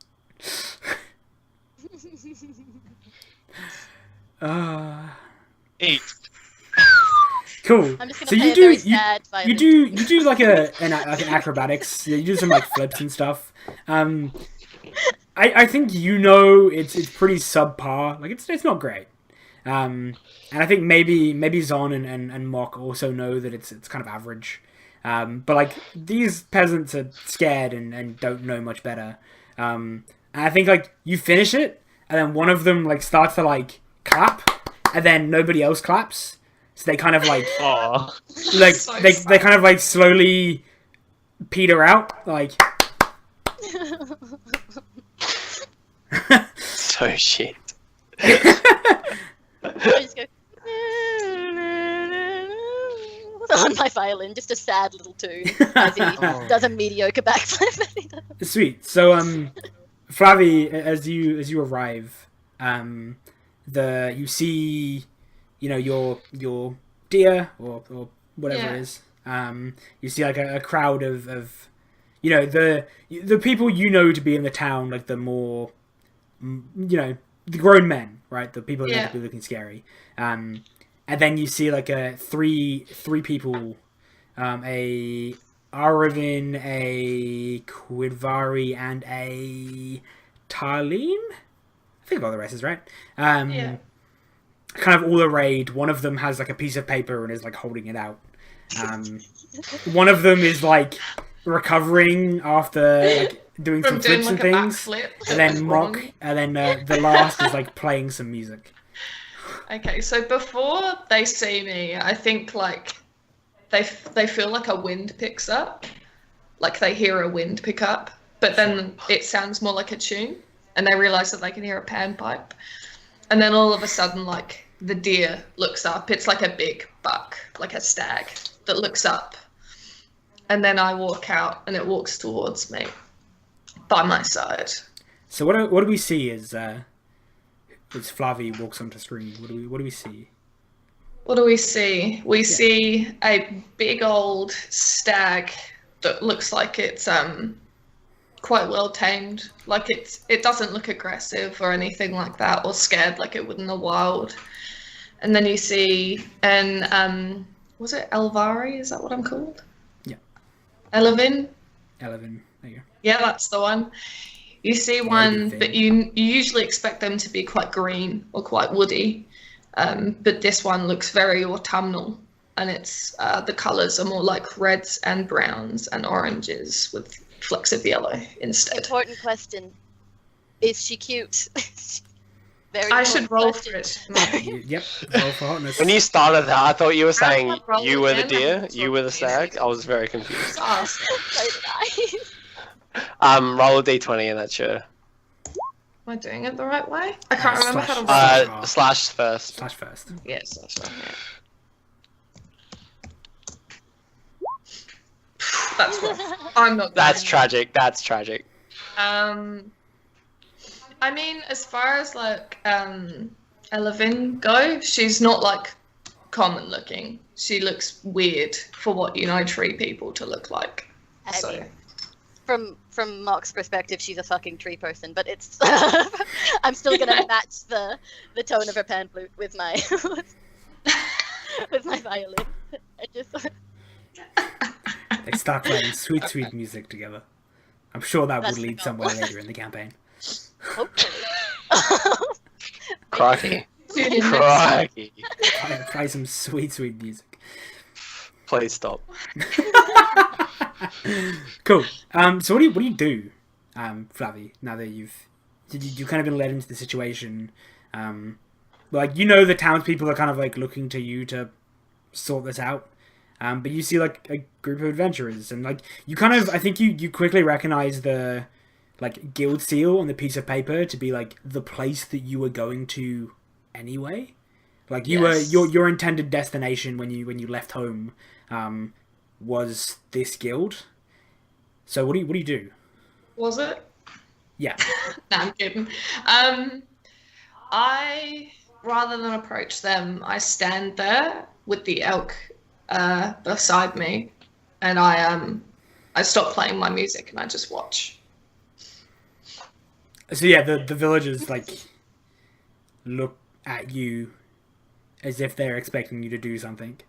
Eight. Cool. I'm just gonna So play you a very do sad violin. you do like an acrobatics. You do some like flips and stuff. I think it's pretty subpar. Like it's not great. And I think maybe Zon and Mock also know that it's kind of average. But like these peasants are scared and don't know much better. And I think like you finish it, and then one of them like starts to like clap, and then nobody else claps. So they kind of like Aw. like So they sad. kind of like slowly peter out like. So shit. I just go on my violin, just a sad little tune as he does a mediocre backflip. Sweet. So Flavie, as you arrive, you see, your deer or whatever Yeah. it is. You see like a crowd of the people to be in the town, like the more the grown men, right? The people that Yeah. are be looking scary. And then you see like three people, a Aravin, a Quidvari, and a Tarleen. I think all the rest is right. Yeah. Kind of all arrayed. One of them has like a piece of paper and is like holding it out. One of them is like recovering after like doing some From doing flips like and a things. backflip. And then Mock, and then the last is like playing some music. Okay, so before they see me, I think like they feel like a wind picks up, like they hear a wind pick up, but then it sounds more like a tune, and they realise that they can hear a panpipe. And then all of a sudden, like, the deer looks up. It's like a big buck, like a stag, that looks up. And then I walk out, and it walks towards me, by my side. So what do we see as Flavi walks onto screen? What do we see? What do we see? We see a big old stag that looks like it's quite well tamed. Like it doesn't look aggressive or anything like that, or scared like it would in the wild. And then you see an was it Elvari? Is that what I'm called? Yeah. Elevin. There you go. Yeah, that's the one. You see one, but you usually expect them to be quite green or quite woody. But this one looks very autumnal, and it's the colours are more like reds and browns and oranges with flecks of yellow instead. Important question. Is she cute? Very I should roll for question. it. Yep. Roll for hotness. When you started that, I thought you were saying not rolling you were the again, deer, I'm you were the sorry. stag. I was very confused. Oh, So did I. Roll a d20 and that's your am I doing it the right way? I can't remember how to roll. slash first. Slash first. Yes, that's right. Yeah. That's rough. I'm not. That's doing tragic. That's tragic. it. I mean, as far as like Elevin go, she's not like common looking. She looks weird for what you know tree people to look like. I So mean, from Mark's perspective, she's a fucking tree person, but it's I'm still gonna match the tone of her pan flute with my with my violin. I just They start playing sweet music together. I'm sure that That's would the lead goal. somewhere later in the campaign. hopefully. Crikey. tune in next Crikey. Play some sweet music. Please stop. Cool. So what do you do, Flavi? Now that you've kind of been led into the situation, like you know the townspeople are kind of like looking to you to sort this out, but you see like a group of adventurers, and like you kind of I think you quickly recognize the like guild seal on the piece of paper to be like the place that you were going to anyway. Like you Yes. were your intended destination when you left home. Was this guild? So what do you do? Was it? Yeah. No, I'm kidding. I rather than approach them, I stand there with the elk beside me, and I stop playing my music and I just watch. So yeah, the villagers like look at you as if they're expecting you to do something.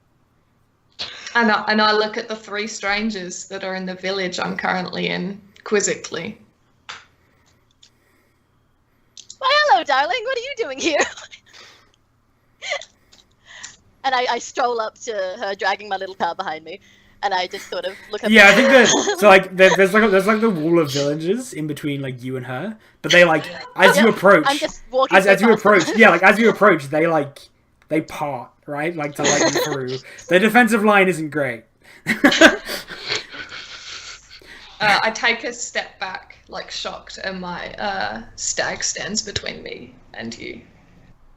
And I look at the three strangers that are in the village I'm currently in quizzically. Why, hello, darling. What are you doing here? And I stroll up to her, dragging my little pal behind me, and I just sort of look up. Yeah, I think that so like there's like the wall of villagers in between like you and her, but they like as you approach, I'm just walking. as you so fast. approach, yeah, like as you approach, they part, right, like to let you through. The defensive line isn't great. I take a step back, like shocked, and my stag stands between me and you.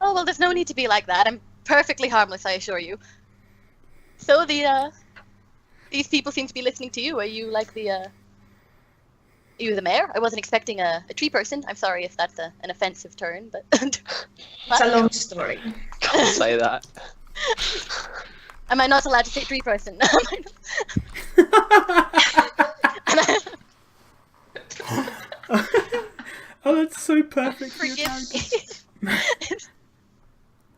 Oh well, there's no need to be like that. I'm perfectly harmless, I assure you. So these people seem to be listening to you. Are you like are you the mayor? I wasn't expecting a tree person. I'm sorry if that's an offensive turn, but It's a long story. Can't say that. am I not allowed to say tree person? Oh, that's so perfect. for your Forgive me.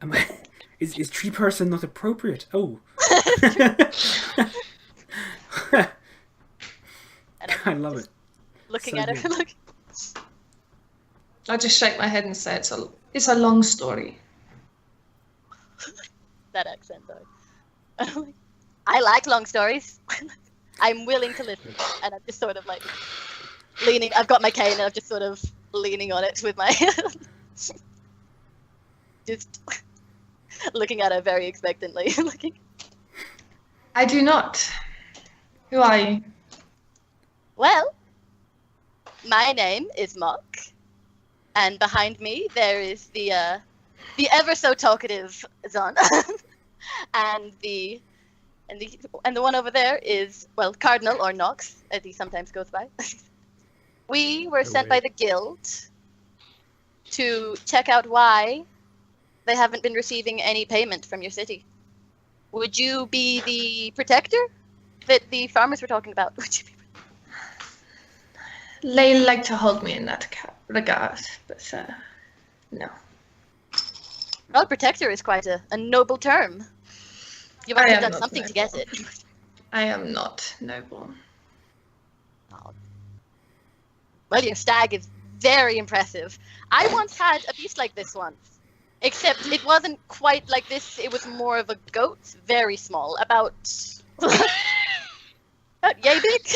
character. Is tree person not appropriate? Oh. And I I'm love just it. looking So at her. good. Look. I just shake my head and say it's a long story. That accent though. And I'm like, I like long stories. I'm willing to listen, and I'm just sort of like leaning. I've got my cane, and I'm just sort of leaning on it with my, just looking at her very expectantly. Looking. I do not. Who are you? Well, my name is Mock, and behind me there is the ever so talkative Zon, and the one over there is, well, Cardinal, or Nox, as he sometimes goes by. We were sent by the guild to check out why they haven't been receiving any payment from your city. Would you be the protector that the farmers were talking about? Would you be? They like to hold me in that regard, but no. Well, protector is quite a noble term. You must have done something to get it. I am not noble. Oh. Well, your stag is very impressive. I once had a beast like this once, except it wasn't quite like this. It was more of a goat, very small, about yay big.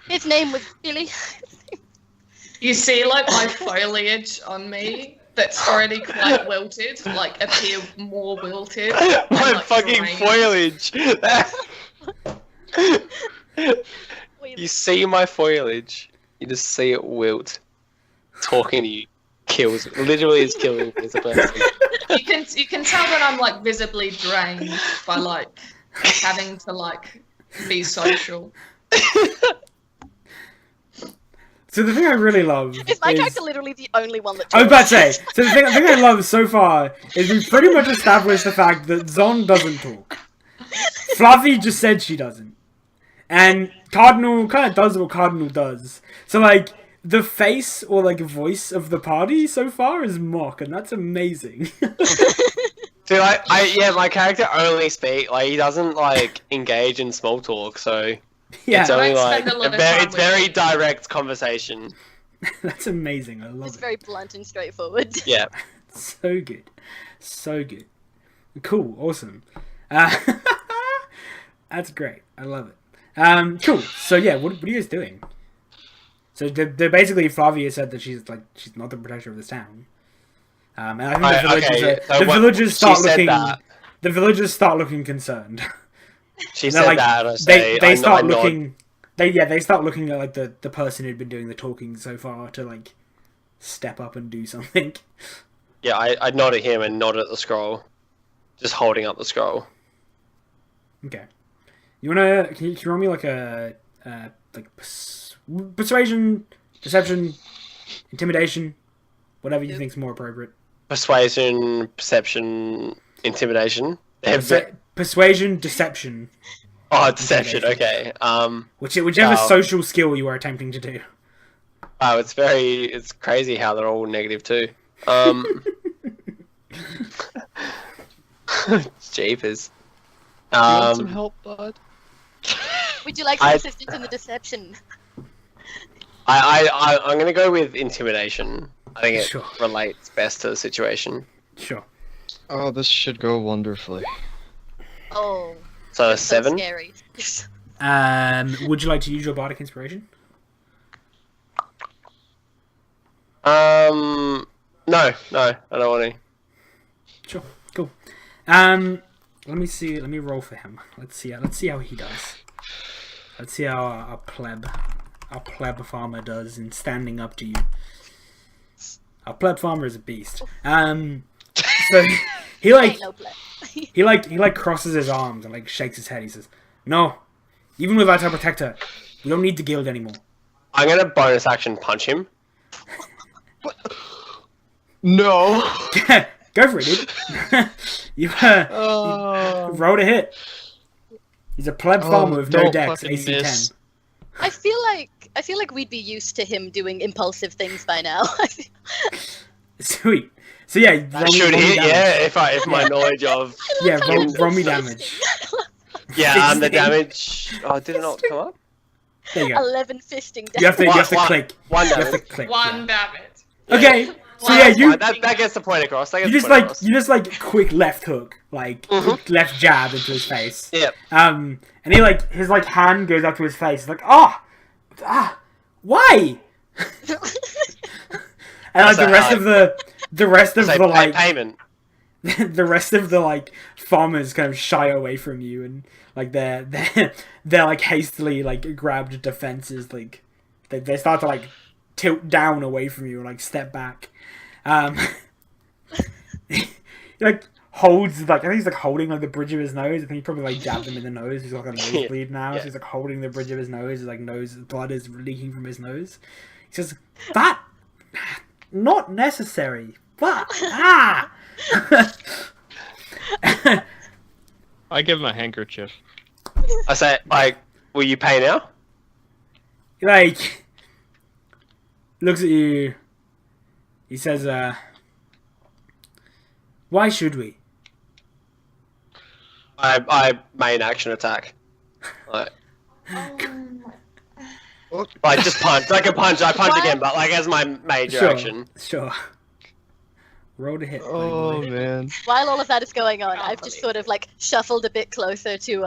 His name was Billy. You see, like, my foliage on me that's already quite wilted, like, appear more wilted. My like, fucking drained. foliage. You see my foliage. You just see it wilt. Talking to you kills. Literally is killing me as a person. You can tell that I'm, like, visibly drained by, like, having to, like, be social. So the thing I really love Is my is... character literally the only one that I was talks? about to say, so the thing I love so far is we've pretty much established the fact that Zon doesn't talk. Fluffy just said she doesn't. And Cardinal kind of does what Cardinal does. So, like, the face or, like, voice of the party so far is Mock, and that's amazing. So, yeah, my character only speaks, like, he doesn't, like, engage in small talk, so... Yeah, It's only Don't spend like a lot of very, time it's with very it. direct conversation. that's amazing. I love It's it. very blunt and straightforward. Yeah. So good. So good. Cool. Awesome. That's great. I love it. Cool. So yeah, what are you guys doing? So they're basically, Flavia said that she's not the protector of this town. And I think the villagers start she said looking. that. The villagers start looking concerned. She And they're said like, that, and I say, they start I nod. looking. They start looking at like the person who'd been doing the talking so far to like step up and do something. Yeah, I nod at him and nod at the scroll. Just holding up the scroll. Okay. Can you roll me like a persuasion, deception, intimidation, whatever you think's more appropriate. Persuasion, perception, intimidation. Persuasion, deception. Oh, deception. Okay. Whichever Wow. social skill you are attempting to do. Oh, it's crazy how they're all negative too. Jeepers. You want some help, bud? Would you like some I- assistance in the deception? I'm gonna go with intimidation. I think it Sure. relates best to the situation. Sure. Oh, this should go wonderfully. Oh, So that's so 7. scary. Would you like to use your bardic inspiration? No, I don't want to. Sure. Cool. Let me see. Let me roll for him. Let's see how he does. Let's see how our pleb farmer does in standing up to you. Our pleb farmer is a beast. So he like Ain't no play. he like crosses his arms and like shakes his head. He says, "No, even without our protector, we don't need the guild anymore." I'm gonna bonus action punch him. No. Go for it, dude. you rolled a hit. He's a pleb farmer with no don't dex, fucking AC 10. miss. I feel like we'd be used to him doing impulsive things by now. Sweet. So yeah, I should hit, yeah, if my knowledge of Yeah, roll me damage. yeah, the Fisting. damage. Oh, did it not come up? There you go. 11 fisting You have to damage. click. One You have to damage. click. One damage. Yeah. Okay. So Well, yeah, that's you That gets the point across. That you gets just the point like across. you just like quick left hook, like quick left jab into his face. Yep. And he like his like hand goes up to his face, like why? And like So, the rest of the Say, like payment. the rest of the like farmers kind of shy away from you, and like they're like hastily like grabbed defenses, like they start to like tilt down away from you and like step back. He like holds like I think he's like holding like the bridge of his nose. I think he probably like jabbed him in the nose. He's got like a nosebleed now, so he's like holding the bridge of his nose. His like nose blood is leaking from his nose. He says, "That not necessary, but ah." I give him a handkerchief. I say, like, will you pay now? He like looks at you. He says, "Why should we?" I main action attack. Like just punch. I can punch. I punch again, but like as my major action. Sure. Roll to hit. Oh buddy. man. While all of that is going on, I've just sort of like shuffled a bit closer to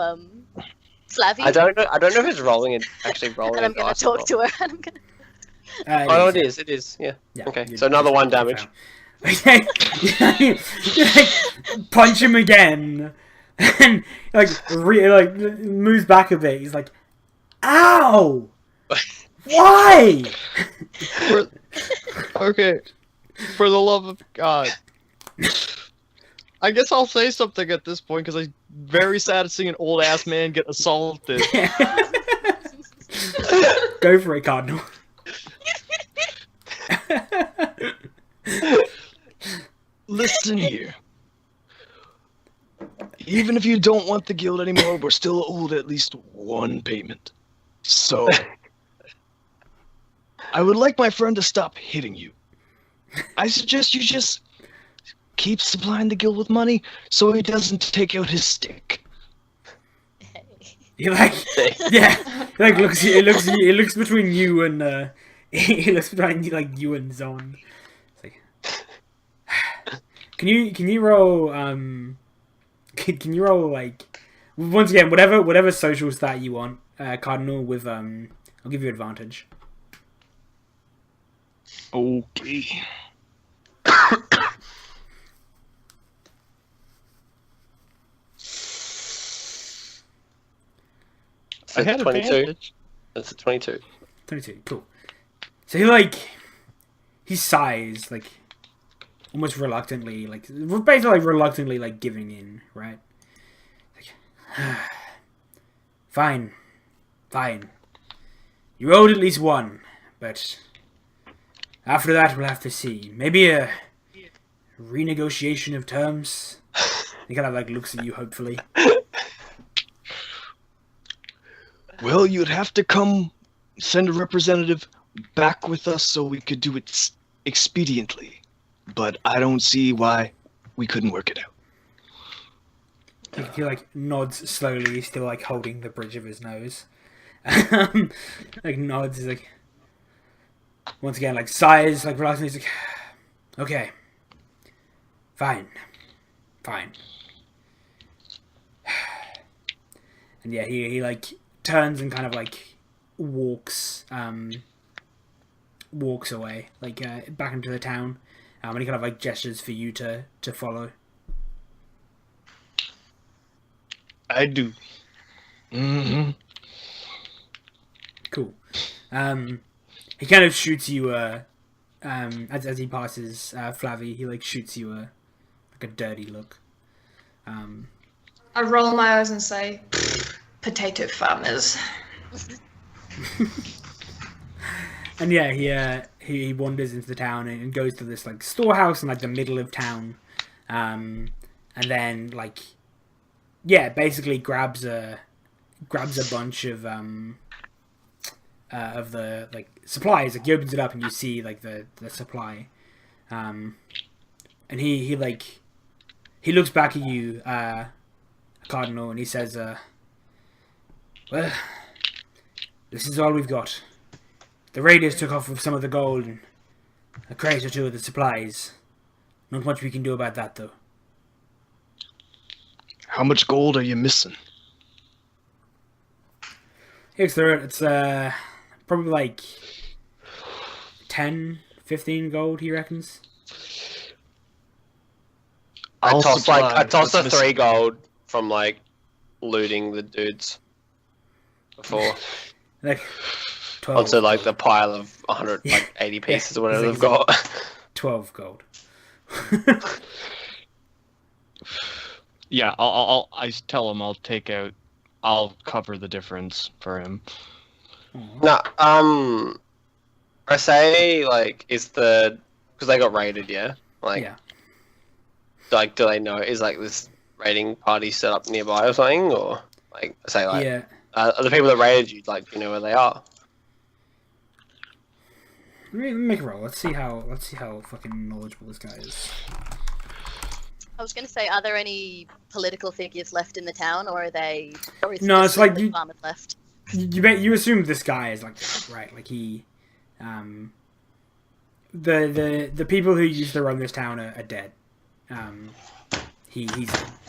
Flavie. I don't know if it's rolling it actually rolling. And I'm gonna talk to her, and I'm gonna. Oh no, it is. It is. Yeah. Okay. So another 1 damage. Okay. You, like, punch him again, and like moves back a bit. He's like, "Ow! Why?" Okay. For the love of God. I guess I'll say something at this point because I'm very sad seeing an old ass man get assaulted. Go for it, Cardinal. Listen here. Even if you don't want the guild anymore, we're still owed at least one payment. So, I would like my friend to stop hitting you. I suggest you just keep supplying the guild with money so he doesn't take out his stick. He like, yeah, he like looks between you and he looks between like you and Zon. It's like, can you roll can you roll like once again whatever social stat you want, Cardinal with I'll give you advantage. Okay. I had 22. advantage. That's a 22. 22, cool. So he sighs like almost reluctantly, like basically like reluctantly like giving in, right? Like, fine. You owed at least one, but after that we'll have to see. Maybe a renegotiation of terms. He kind of like looks at you hopefully. Well, you'd have to send a representative back with us so we could do it expediently. But I don't see why we couldn't work it out. He like nods slowly, still like holding the bridge of his nose. Like nods, he's like once again like sighs, like reluctantly, he's like, okay, fine. And yeah, he like turns and kind of like walks away, like back into the town, and he kind of like gestures for you to follow. I do. Mm-hmm. Cool. He kind of shoots you as he passes Flavie, he like shoots you like a dirty look. I roll my eyes and say, potato farmers. And yeah, he wanders into the town and goes to this like storehouse in like the middle of town, and then like basically grabs a bunch of the like supplies. Like he opens it up and you see like the supply, and he looks back at you, Cardinal, and he says, well, this is all we've got. The raiders took off with some of the gold and a crate or two of the supplies. Not much we can do about that, though. How much gold are you missing? It's probably like 10, 15 gold, he reckons. I supply, tossed what's the 3 missing? gold from like looting the dudes before Like 12 onto like the gold. pile of 100 Yeah. like 80 pieces or Yeah, whatever it's they've like- got. 12 gold. Yeah, I tell him I'll cover the difference for him. No, I say like is the because they got raided, yeah. Like, Yeah. like do they know is like this raiding party set up nearby or something, or like say like Yeah. are the people that raided you like do you know where they are? Let me make a roll. Let's see how fucking knowledgeable this guy is. I was gonna say, are there any political figures left in the town, or are they? Or is it No, just it's like the you- farmers left. You assume this guy is like that, right? Like he, the people who used to run this town are dead. He's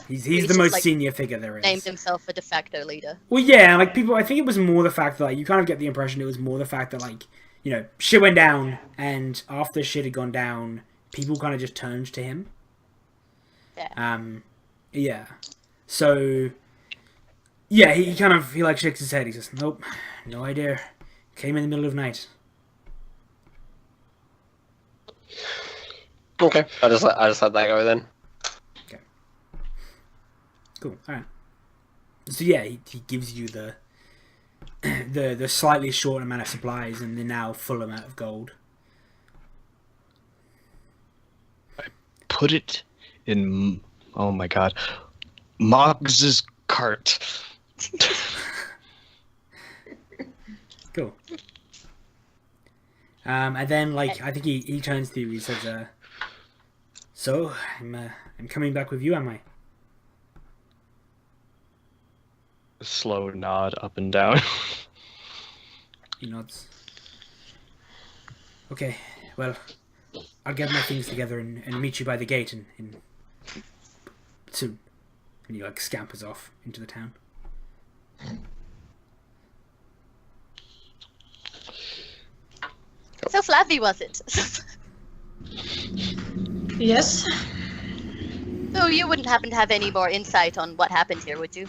He's the most just, like, senior figure there is. Named himself a de facto leader. Well, yeah, like people. I think it was more the fact that like you kind of get the impression it was more the fact that like you know shit went down, and after shit had gone down, people kind of just turned to him. Yeah. Yeah. So. Yeah, he kind of like shakes his head. He says, "Nope, no idea. Came in the middle of night." Okay, I just let that go then. Cool. All right. So yeah, he gives you the the slightly short amount of supplies and the now full amount of gold. Put it in. Oh my god, Moggs's cart. Cool. And then like I think he turns to you. He says, "So I'm coming back with you, am I?" Slow nod up and down. He nods. Okay, well, I'll get my things together and meet you by the gate in soon. And he like scampers off into the town. So Flavy was it? Yes. So you wouldn't happen to have any more insight on what happened here, would you?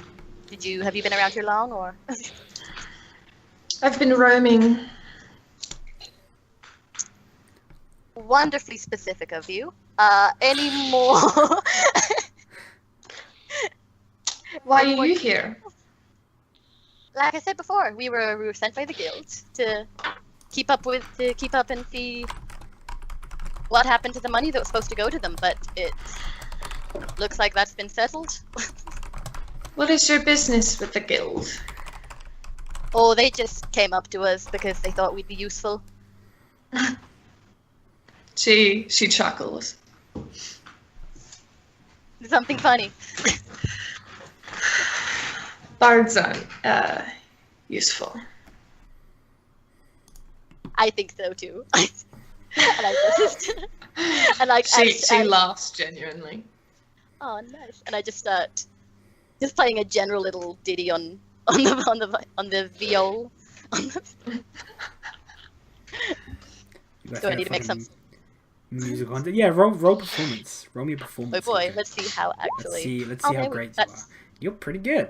Have you been around here long, or? I've been roaming. Wonderfully specific of you. Any more? Why are you here? Like I said before, we were sent by the guild to keep up and see what happened to the money that was supposed to go to them, but it looks like that's been settled. What is your business with the guild? Oh, they just came up to us because they thought we'd be useful. She chuckles. Something funny. Bards aren't useful. I think so too. And I just and like She laughs genuinely. Oh, nice. And I just start just playing a general little ditty on the viol. Do I need to make some? Music content? Yeah, roll performance. Roll me a performance. Oh boy, okay? let's see how actually. Let's see how maybe great you are. that's- You're pretty good.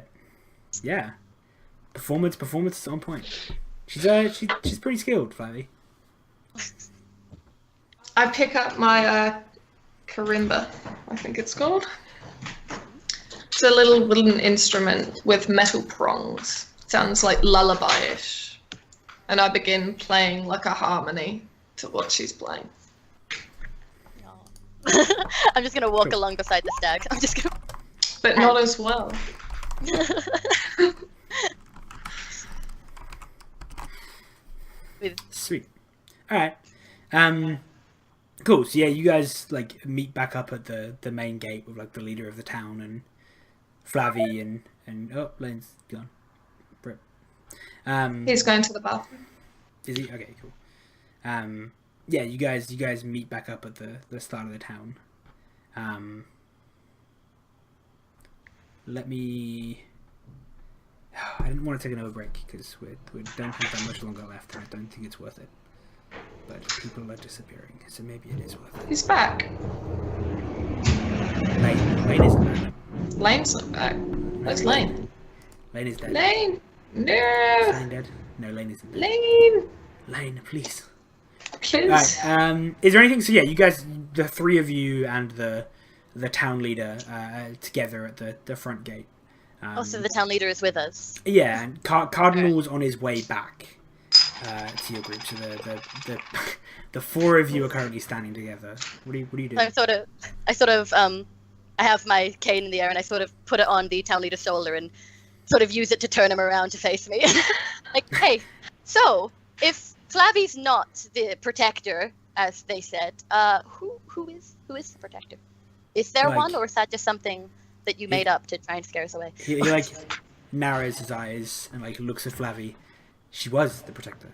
Yeah. Performance is on point. She's pretty skilled, Flavy. I pick up my karimba, I think it's called. It's a little wooden instrument with metal prongs. Sounds like lullaby-ish. And I begin playing like a harmony to what she's playing. I'm just gonna walk Cool. along beside the stag. I'm just gonna. But not as well. Sweet. Alright. Cool. So yeah, you guys like meet back up at the main gate with like the leader of the town and Flavy and oh, Lane's gone. Rip. He's going to the bathroom. Is he? Okay, cool. Yeah, you guys meet back up at the start of the town. Let me. I didn't want to take another break because we don't have that much longer left, and I don't think it's worth it. But people are disappearing, so maybe it is worth it. He's back. Lane isn't back. Lane's not back. Where's Lane? Lane is dead. Lane! Is No! Lane dead? No, Lane isn't dead. Lane! Lane, please. Please. Right, is there anything? So yeah, you guys, the three of you and the town leader together at the front gate. Also, the town leader is with us. Yeah, and Cardinal's on his way back to your group. So the four of you are currently standing together. What are you doing? I have my cane in the air and I sort of put it on the town leader's shoulder and sort of use it to turn him around to face me. Like, hey, so if Flavi's not the protector, as they said, who is the protector? Is there Like- one, or is that just something that you made up to try and scare us away? He like narrows his eyes and like looks at Flavie. She was the protector.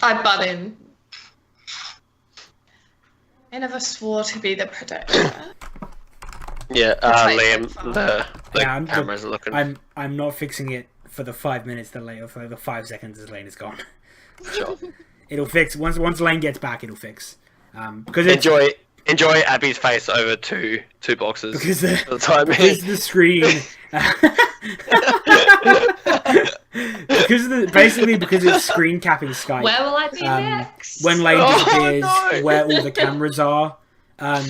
I butt in. I never swore to be the protector. Yeah, That's Liam, fine. the Yeah, cameras are looking. I'm not fixing it for the 5 minutes delay or for the 5 seconds as Lane is gone. Sure. It'll fix once Lane gets back. It'll fix. Because it's, Enjoy Abby's face over two boxes because at the time. because the screen. because it's screen capping Skype. Where will I be next? When Lane Oh, disappears, no. where all the cameras are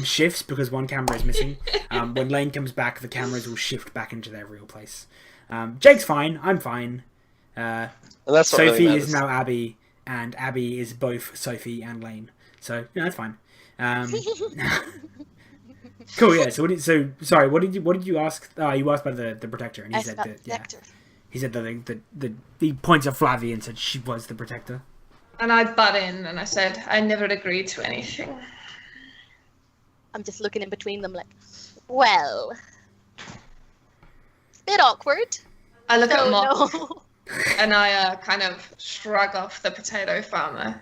shifts because one camera is missing. When Lane comes back, the cameras will shift back into their real place. Jake's fine. I'm fine. And that's what Sophie really is matters. now Abby, and Abby is both Sophie and Lane. So yeah, that's fine. Cool. Yeah. So what did you ask? You asked about the protector, and he Asked said about that. the Yeah. protector. He said that he points at Flavie and said she was the protector. And I butt in and I said, I never agreed to anything. I'm just looking in between them like, well, it's a bit awkward. I look at So Mock no. and I kind of shrug off the potato farmer.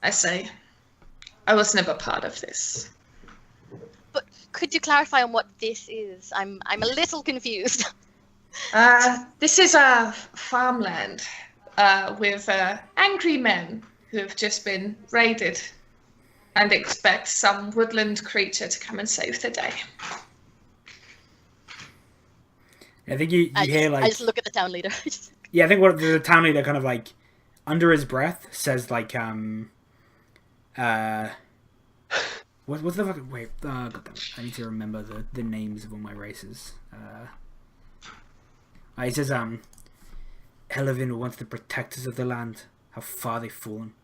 I say, I was never part of this. But could you clarify on what this is? I'm a little confused. This is a farmland with angry men who have just been raided and expect some woodland creature to come and save the day. I think you hear like I just look at the town leader. yeah. I think what the town leader kind of like under his breath says like what's the fucking wait? God damn it. I need to remember the names of all my races. He says Elevin were once the protectors of the land. How far they've fallen.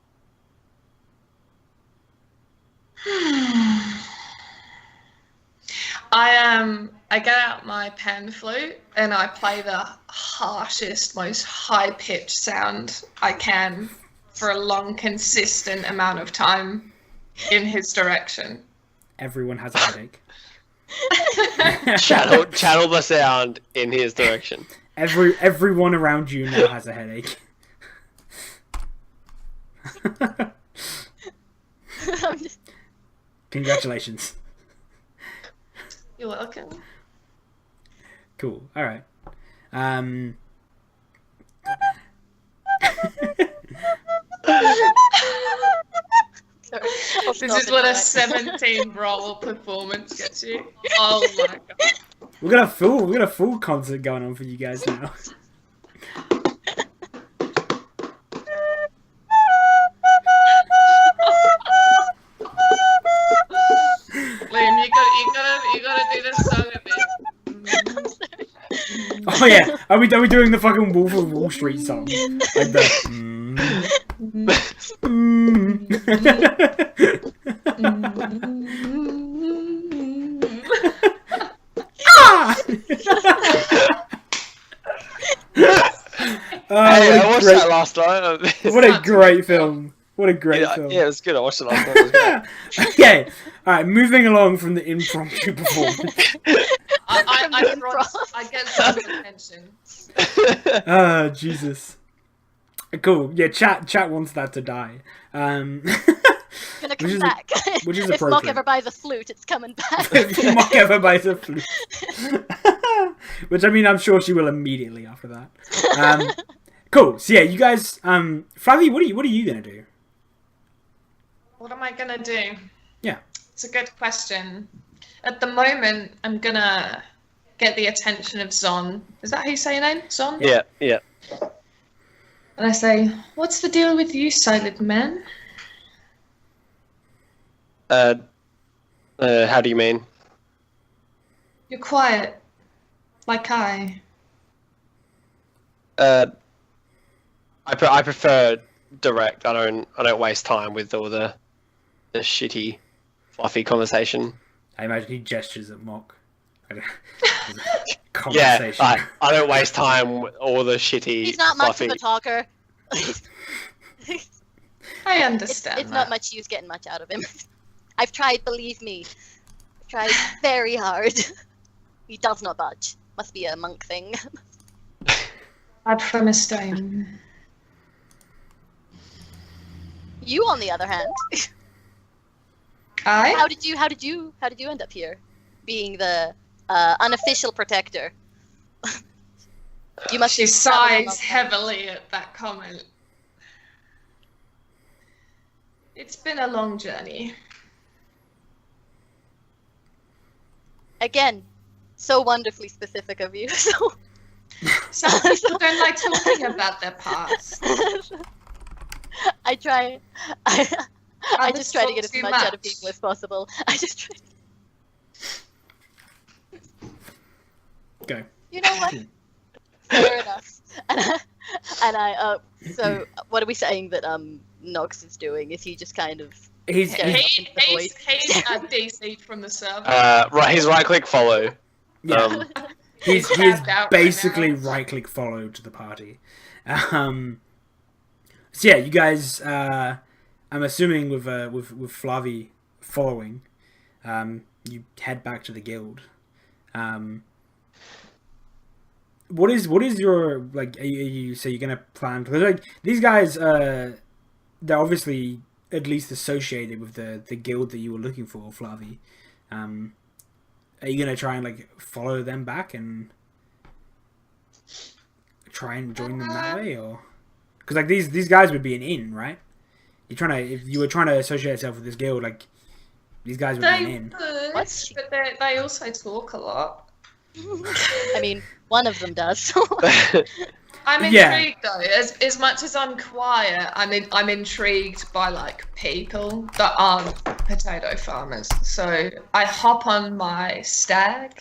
I get out my pan flute and I play the harshest, most high-pitched sound I can for a long, consistent amount of time in his direction. Everyone has a headache. Channel the sound in his direction. Everyone around you now has a headache. I'm just, Congratulations. You're welcome. Cool. All right. sorry. I'll This stop is it what a right. 17 roll performance gets you. Oh my god. We got a full concert going on for you guys now. Liam, you gotta do this song a bit. Oh yeah, are we doing the fucking Wolf of Wall Street song? Like Ah! Oh, Hey, what I a watched great- that last night. What a great film! What a great yeah, film! yeah, it was good. I watched it last night. It was great. Okay, all right. Moving along from the impromptu performance. I get some attention. Ah, Jesus. Cool. Yeah, chat wants that to die. Gonna Which come is- back. which is if Mock appropriate. ever buys a flute, it's coming back. If Mock ever buys a flute. Which, I mean, I'm sure she will immediately after that. Cool. So yeah, you guys, Flavie, what are you gonna do? What am I gonna do? Yeah. It's a good question. at the moment, I'm gonna get the attention of Zon. Is that how you say your name? Zon? Yeah, yeah. And I say, what's the deal with you, silent man? How do you mean? You're quiet. Like I. I prefer direct. I don't waste time with all the shitty, fluffy conversation. I imagine he gestures at Mock. Yeah, Conversation. I don't waste time with all the shitty, He's not much fluffy. of a talker. I understand. It's not much use getting much out of him. I've tried, believe me. I've tried very hard. He does not budge. Must be a monk thing. Bad from a stone. You, on the other hand, I? how did you end up here, being the unofficial protector? You must. She have traveled a long sighs way. heavily at that comment. It's been a long journey. Again, so wonderfully specific of you. So Some people don't like talking about their past. I try. I Others just try to talk get as too much out of much. people as possible. I just try. Go. You know what? Fair enough. So what are we saying that Nox is doing? Is he just kind of He's Yeah. He's Void. DC'd from the server. Right, his right click follow. yeah. He's tapped out right basically now. right click follow to the party. So yeah, you guys. I'm assuming with Flavi following, you head back to the guild. What is your like? Are you so you're gonna plan? Because like these guys, they're obviously at least associated with the guild that you were looking for, Flavi. Are you gonna try and like follow them back and try and join them that way, or because like these guys would be an in, right? If you were trying to associate yourself with this guild, like these guys would be an They in. would, What's- but they also talk a lot. I mean, one of them does. I'm Yeah. intrigued though. As much as I'm quiet, I'm intrigued by like people that aren't potato farmers. So I hop on my stag,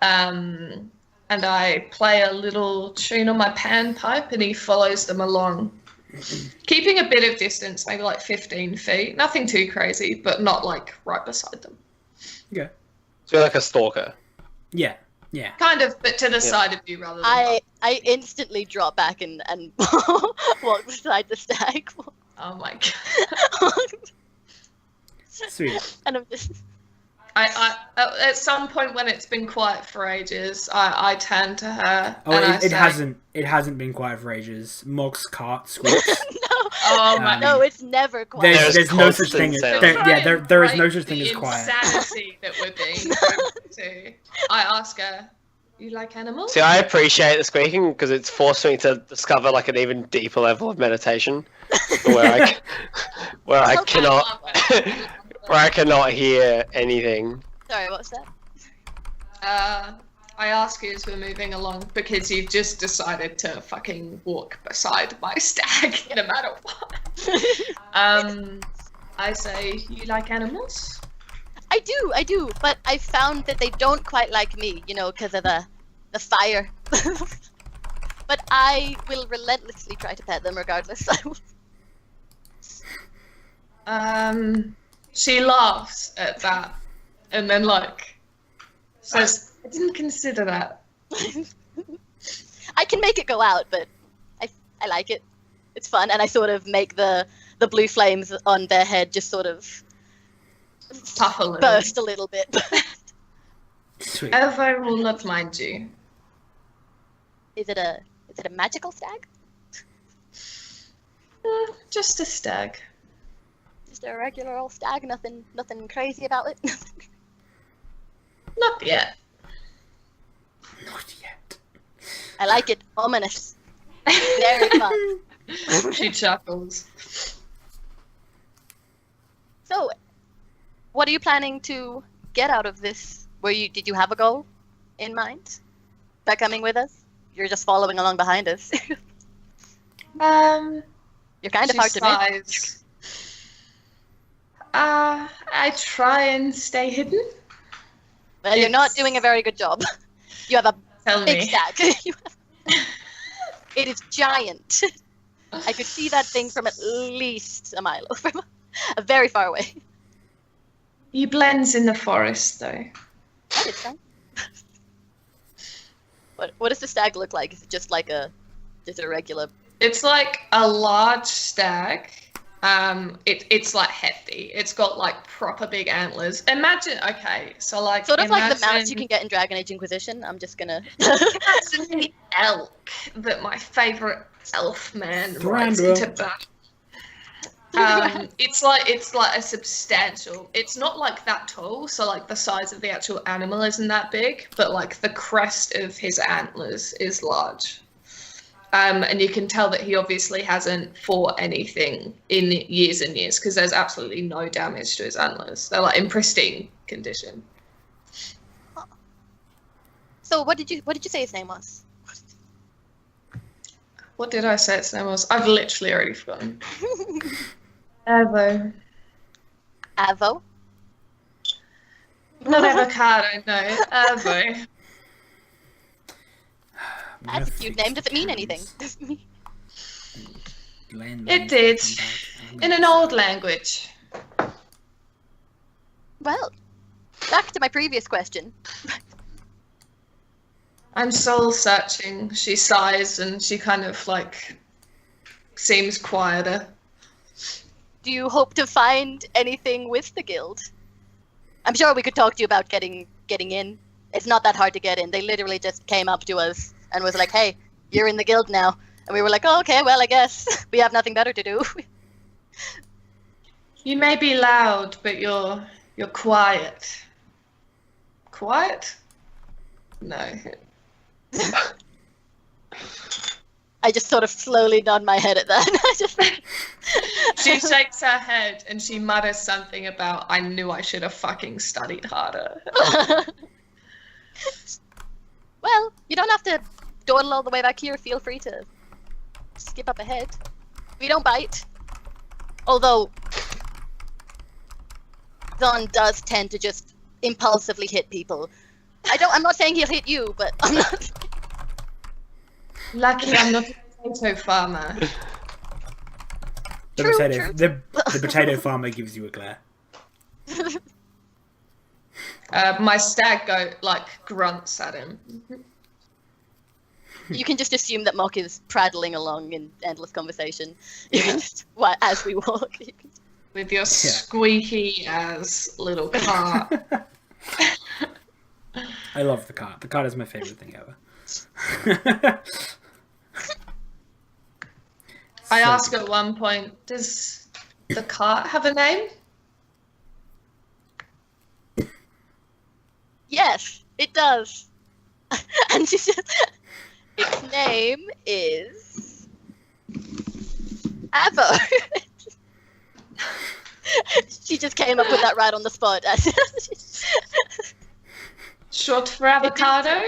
and I play a little tune on my panpipe, and he follows them along, keeping a bit of distance, maybe like 15 feet. Nothing too crazy, but not like right beside them. Okay. So you're like a stalker. Yeah. Yeah. Kind of, but to the side of you rather than. I instantly drop back and walk beside the stag. Oh my god. Sweet. And I'm just I at some point when it's been quiet for ages, I turn to her Oh, and I it say, hasn't been quiet for ages. Mock's cart squeaks. no, "Oh my!" no, it's never quiet. There's no such constant thing as sound. there is no Right, such thing the as quiet. insanity that we're being put to. I ask her, "You like animals?" See, I appreciate the squeaking because it's forced me to discover like an even deeper level of meditation, where I So cannot where I cannot hear anything. Sorry, what's that? I ask you as we're moving along because you've just decided to fucking walk beside my stag no matter what. I say, "You like animals?" I do, but I found that they don't quite like me, you know, because of the fire. But I will relentlessly try to pet them regardless. She laughs at that, and then like says, "I didn't consider that." I can make it go out, but I like it. It's fun, and I sort of make the blue flames on their head just sort of Puff a little. burst a little bit. Sweet. I will not mind you. Is it a magical stag? Just a stag. Just a regular old stag, nothing crazy about it. Not yet. Not yet. I like it. Ominous. Very fun. She chuckles. So, what are you planning to get out of this? Did you have a goal in mind by coming with us? You're just following along behind us. You're kind of hard to miss. I try and stay hidden. Well, you're not doing a very good job. You have a Tell big me. stack. It is giant. I could see that thing from at least a mile over, very far away. He blends in the forest, though. That is fine. What does the stag look like? Is it just like just a regular? It's like a large stag. It's like hefty. It's got like proper big antlers. Imagine, okay, so like Sort of like the mounts imagine- you can get in Dragon Age Inquisition. I'm just gonna. Imagine the elk that my favorite elf man rides Thranduil. into battle. It's like a substantial. It's not like that tall, so like the size of the actual animal isn't that big, but like the crest of his antlers is large. And you can tell that he obviously hasn't fought anything in years and years because there's absolutely no damage to his antlers. They're like in pristine condition. So what did you say his name was? What did I say its name was? I've literally already forgotten. Evo. Avo. Not avocado, no. Evo. That's a cute name. Does it mean anything? It did. In an old language. Well, back to my previous question. I'm soul searching. She sighs and she kind of like seems quieter. Do you hope to find anything with the guild? I'm sure we could talk to you about getting in. It's not that hard to get in. They literally just came up to us and was like, "Hey, you're in the guild now." And we were like, "Oh, okay, well, I guess we have nothing better to do." You may be loud, but you're quiet. Quiet? No. I just sort of slowly nod my head at that. I just... She shakes her head and she mutters something about, "I knew I should have fucking studied harder." Well, you don't have to dawdle all the way back here. Feel free to skip up ahead. We don't bite. Although, Zon does tend to just impulsively hit people. I'm not saying he'll hit you, but I'm not... Lucky I'm not a potato farmer. The True, potato, true. the potato farmer gives you a glare. My stag goat grunts at him. You can just assume that Mock is prattling along in endless conversation. You can just, as we walk. You can... With your squeaky ass little cart. I love the cart. The cart is my favorite thing ever. I So ask good. at one point, does the cart have a name? Yes, it does. And she said, its name is Avo. She just came up with that right on the spot. Short for avocado?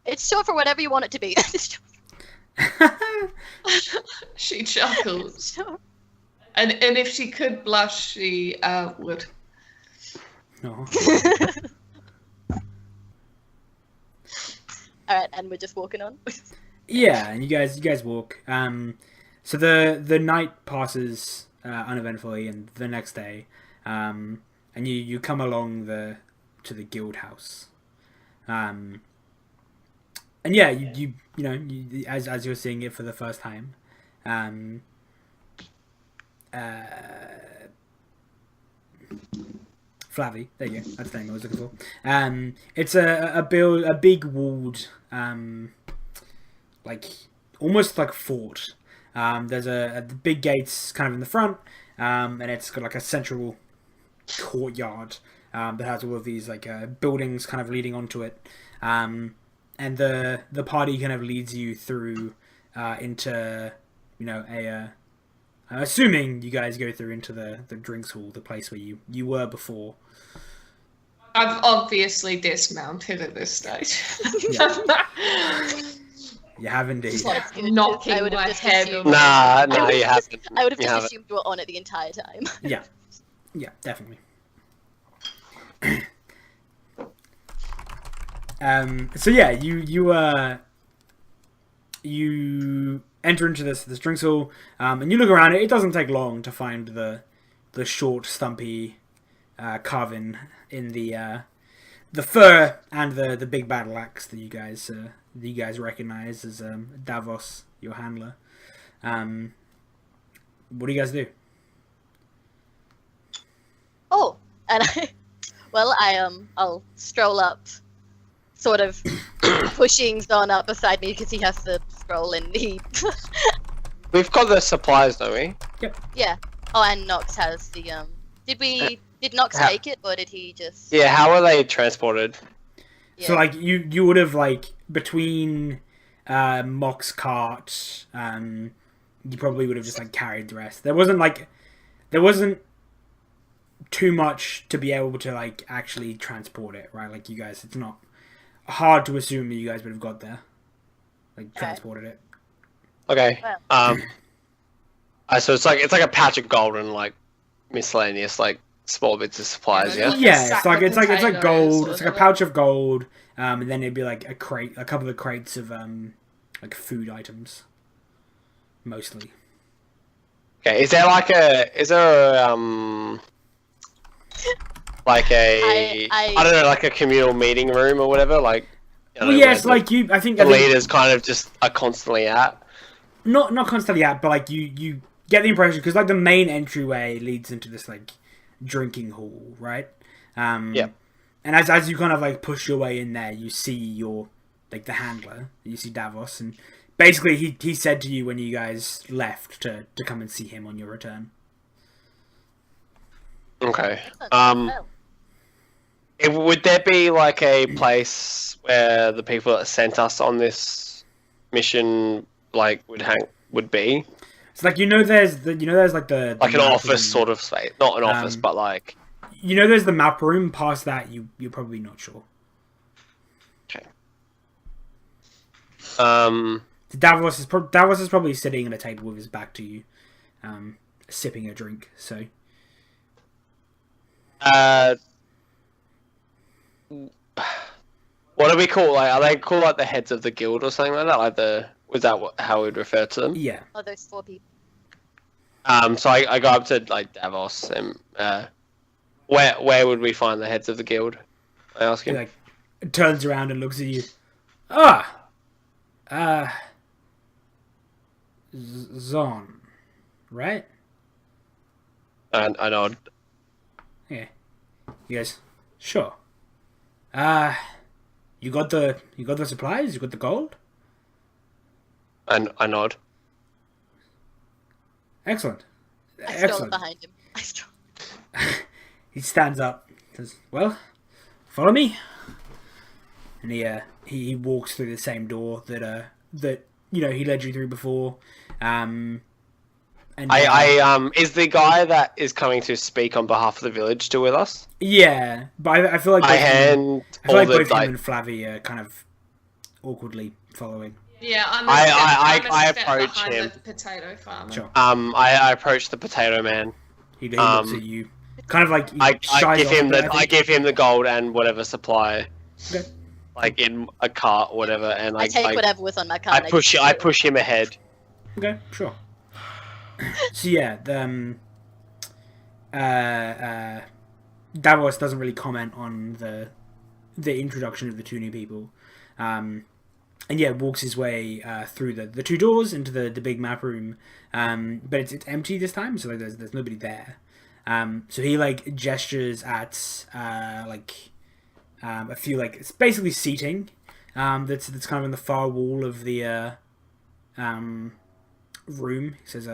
It's short for whatever you want it to be. She chuckles. And if she could blush, she would. Aw. Alright, and we're just walking on. Yeah, and you guys walk. So the night passes uneventfully, and the next day, and you come along to the guild house, and yeah, you as you're seeing it for the first time, Flavy, there you go. That's the name I was looking for. It's a big walled, like almost like fort. There's the big gates kind of in the front, and it's got like a central courtyard that has all of these like buildings kind of leading onto it. And the party kind of leads you through into a Assuming you guys go through into the drinks hall, the place where you were before. I've obviously dismounted at this stage. You have indeed. Just like That's good. knocking I would have my just head. assumed- on- Nah, you haven't. I would have You just haven't. assumed you were on it the entire time. Yeah, definitely. So yeah, you enter into this drinks hall, and you look around. It doesn't take long to find the short, stumpy carving in the fur and the big battle axe that you guys recognize as Davos, your handler. What do you guys do? Oh, and I'll stroll up, sort of pushing Zon up beside me because he has to scroll in the. We've got the supplies, don't we? Yeah. Oh, and Nox has the Did Nox Ha- take it, or did he just? Yeah, how are they transported? So like you would have like between Mock's cart, you probably would have just like carried the rest. There wasn't too much to be able to like actually transport it, right? Like you guys, it's not hard to assume that you guys would have got there, like transported it. Okay. Well. So it's like a patch of gold and like miscellaneous like small bits of supplies, yeah. Like a Yeah, sack it's like of it's like potatoes gold. or It's like a whatever. pouch of gold, and then it'd be like a couple of crates of like food items, mostly. Okay. Is there a like a I- I don't know, like a communal meeting room or whatever, like I don't Well, know, yeah, where it's like you. I think the leaders kind of just are constantly at. not constantly at, but like you get the impression because like the main entryway leads into this like drinking hall, right? Yeah. And as you kind of like push your way in there, you see your like the handler. You see Davos, and basically he said to you when you guys left to come and see him on your return. Okay. Well, Would there be like a place where the people that sent us on this mission like would be It's like there's like the like an map office room. sort of space, not an office, Um, but like There's the map room. Past that, you're probably not sure. Davos is probably sitting at a table with his back to you, sipping a drink. So what do we call, like, are they called like the heads of the guild or something like that? Like was that how we'd refer to them? yeah, oh, those 4 people. So I go up to like Davos and where would we find the heads of the guild? I ask he him. like turns around and looks at you. Zon, right? And I nod. Yeah. He goes, sure. You got the supplies? You got the gold? And I nod. Excellent. I stroll Excellent. behind him. I stroll. He stands up. Says, "Well, follow me." And he walks through the same door that he led you through before. And I is the guy that is coming to speak on behalf of the village still with us? yeah, but I feel like I both hand I feel all like the both like him and Flavie are kind of awkwardly following. Yeah, I'm I a step approach behind him. the potato farmer. Sure. I approach the potato man. He looks at you, kind of like he I shies give off him a bit, the I I think. give him the gold and whatever supply, Okay. like in a cart or whatever, and I take I whatever was on my card. I push him ahead. Okay, sure. So yeah, Davos doesn't really comment on the introduction of the 2 new people, and yeah, walks his way through the 2 doors into the big map room, but it's empty this time, so like there's nobody there. So he like gestures at a few like it's basically seating, that's kind of in the far wall of the room. He says,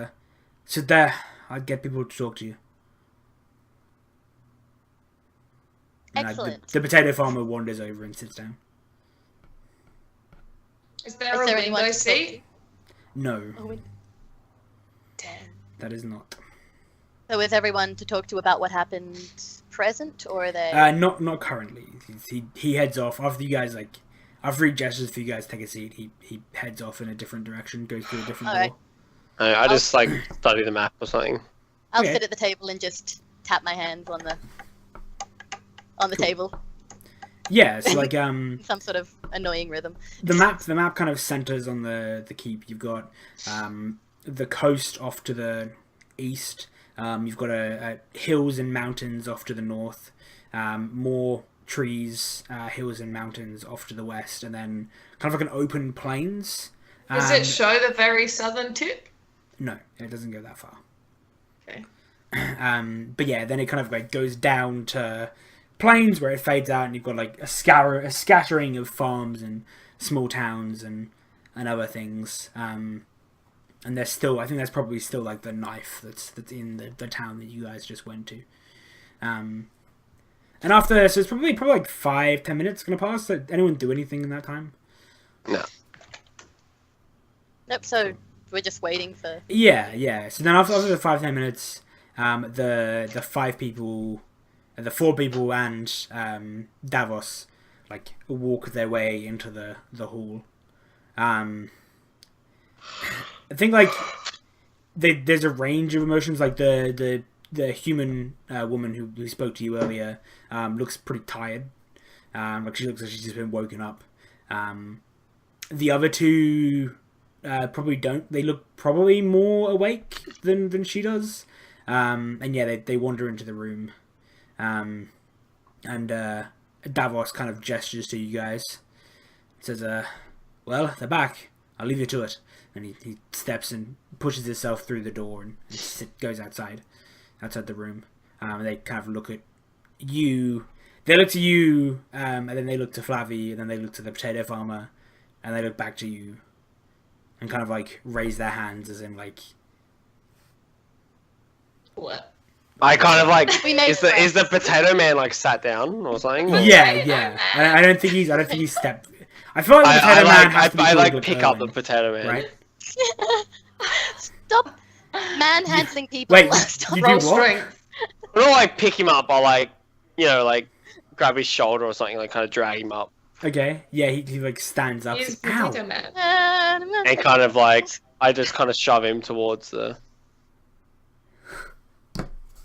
"Sit there. I'd get people to talk to you." And, Excellent. the potato farmer wanders over and sits down. Is there Is a there anyone window to talk seat? No, to? Oh, Damn. that is not. So is everyone to talk to about what happened present, or are they? Not currently. He heads off after you guys after he gestures for you guys to take a seat. He heads off in a different direction, goes through a different door. Alright. I just like study the map or something. I'll Okay. sit at the table and just tap my hands on the Cool. table. Yeah, so Some sort of annoying rhythm. the map kind of centers on the keep. You've got the coast off to the east. You've got a hills and mountains off to the north. More trees, hills and mountains off to the west, and then kind of like an open plains. Does it show the very southern tip? No, it doesn't go that far. Okay. But yeah, then it kind of like goes down to plains where it fades out, and you've got like a scattering of farms and small towns and other things. And there's still, I think there's probably still like the knife that's in the town that you guys just went to. And after, so it's probably like 5-10 minutes gonna pass. Did anyone do anything in that time? No. Nope. So we're just waiting for. Yeah. So then after the 5-10 minutes, the 5 people, the 4 people and Davos like walk their way into the hall. I think like there's a range of emotions. Like the human woman who spoke to you earlier looks pretty tired. Like she looks like she's just been woken up. The other 2 probably don't. They look probably more awake than she does. And yeah, they wander into the room. And Davos kind of gestures to you guys. Says, well, they're back. I'll leave you to it. And he steps and pushes himself through the door and goes outside the room. And they kind of look at you. They look to you, and then they look to Flavie, and then they look to the potato farmer, and they look back to you, and kind of like raise their hands as in like. What? I kind of like We made is the potato man like sat down or something? Or- Yeah. I don't think he's stepped. I feel like the potato man has to be I really like good pick up the early, potato man. right? Stop manhandling people. Wait, Stop. you do Roll what? strength. I don't like pick him up. I like like grab his shoulder or something, like kind of drag him up Okay, yeah, he like stands up. He's Ow! potato man. and kind of like I just kind of shove him towards the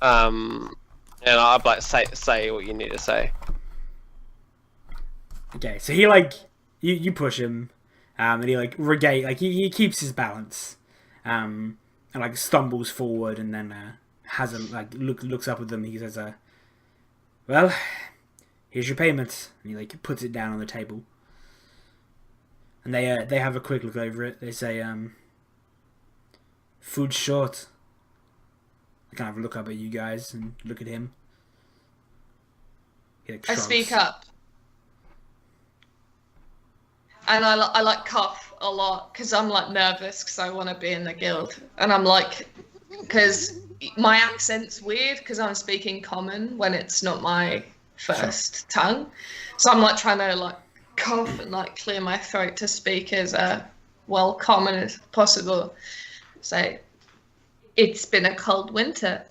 and I'm like say what you need to say. Okay, so he like you push him, and he like he keeps his balance, and like stumbles forward, and then has a looks up at them. He says, "Well, here's your payment." And he like puts it down on the table, and they have a quick look over it. They say, "Food's short." I kind of look up at you guys and look at him. He like I shrugs. speak up. And I like cough a lot because I'm like nervous because I want to be in the guild. And I'm like, because my accent's weird because I'm speaking common when it's not my first tongue. So I'm like trying to like cough and like clear my throat to speak as well common as possible. Say, it's been a cold winter.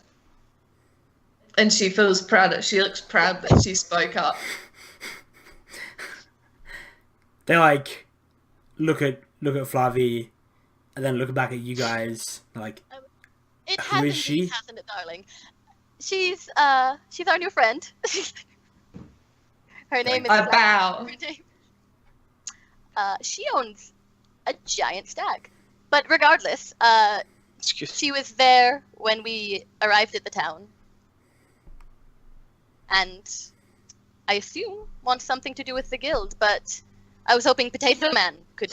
And she feels proud. She looks proud that she spoke up. They like look at Flavie, and then look back at you guys. Like, It Who has is she? indeed, hasn't it, darling? She's our new friend. Her name is. I bow. Her name. She owns a giant stag, but regardless, Excuse she was there when we arrived at the town, and I assume wants something to do with the guild. But I was hoping Potato Man could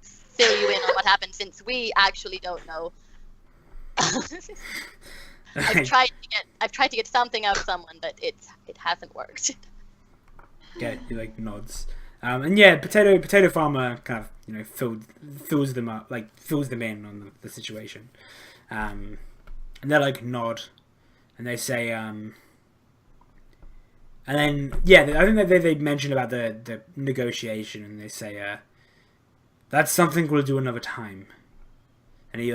fill you in on what happened, since we actually don't know. I've tried to get something out of someone, but it hasn't worked. Yeah, he like nods. And yeah, potato farmer kind of fills them up, like fills them in on the situation. And they like nod, and they say, and then yeah, I think that they mention about the negotiation, and they say, that's something we'll do another time. And he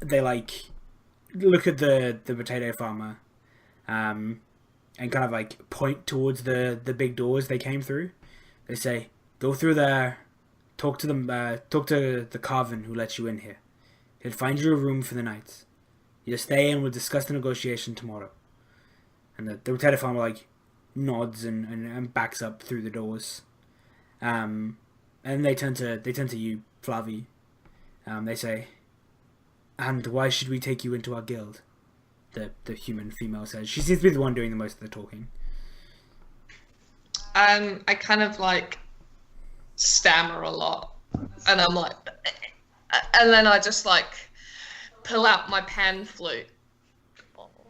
they like look at the potato farmer, and kind of like point towards the big doors they came through. They say, "Go through there. Talk to the Carven who let you in here. He'll find you a room for the night. You stay and we'll discuss the negotiation tomorrow." And the potato farmer like nods and backs up through the doors. And they turn to you, Flavi. They say, "And why should we take you into our guild?" The human female says. She seems to be the one doing the most of the talking. I kind of like stammer a lot, and I'm like, and then I just like pull out my pan flute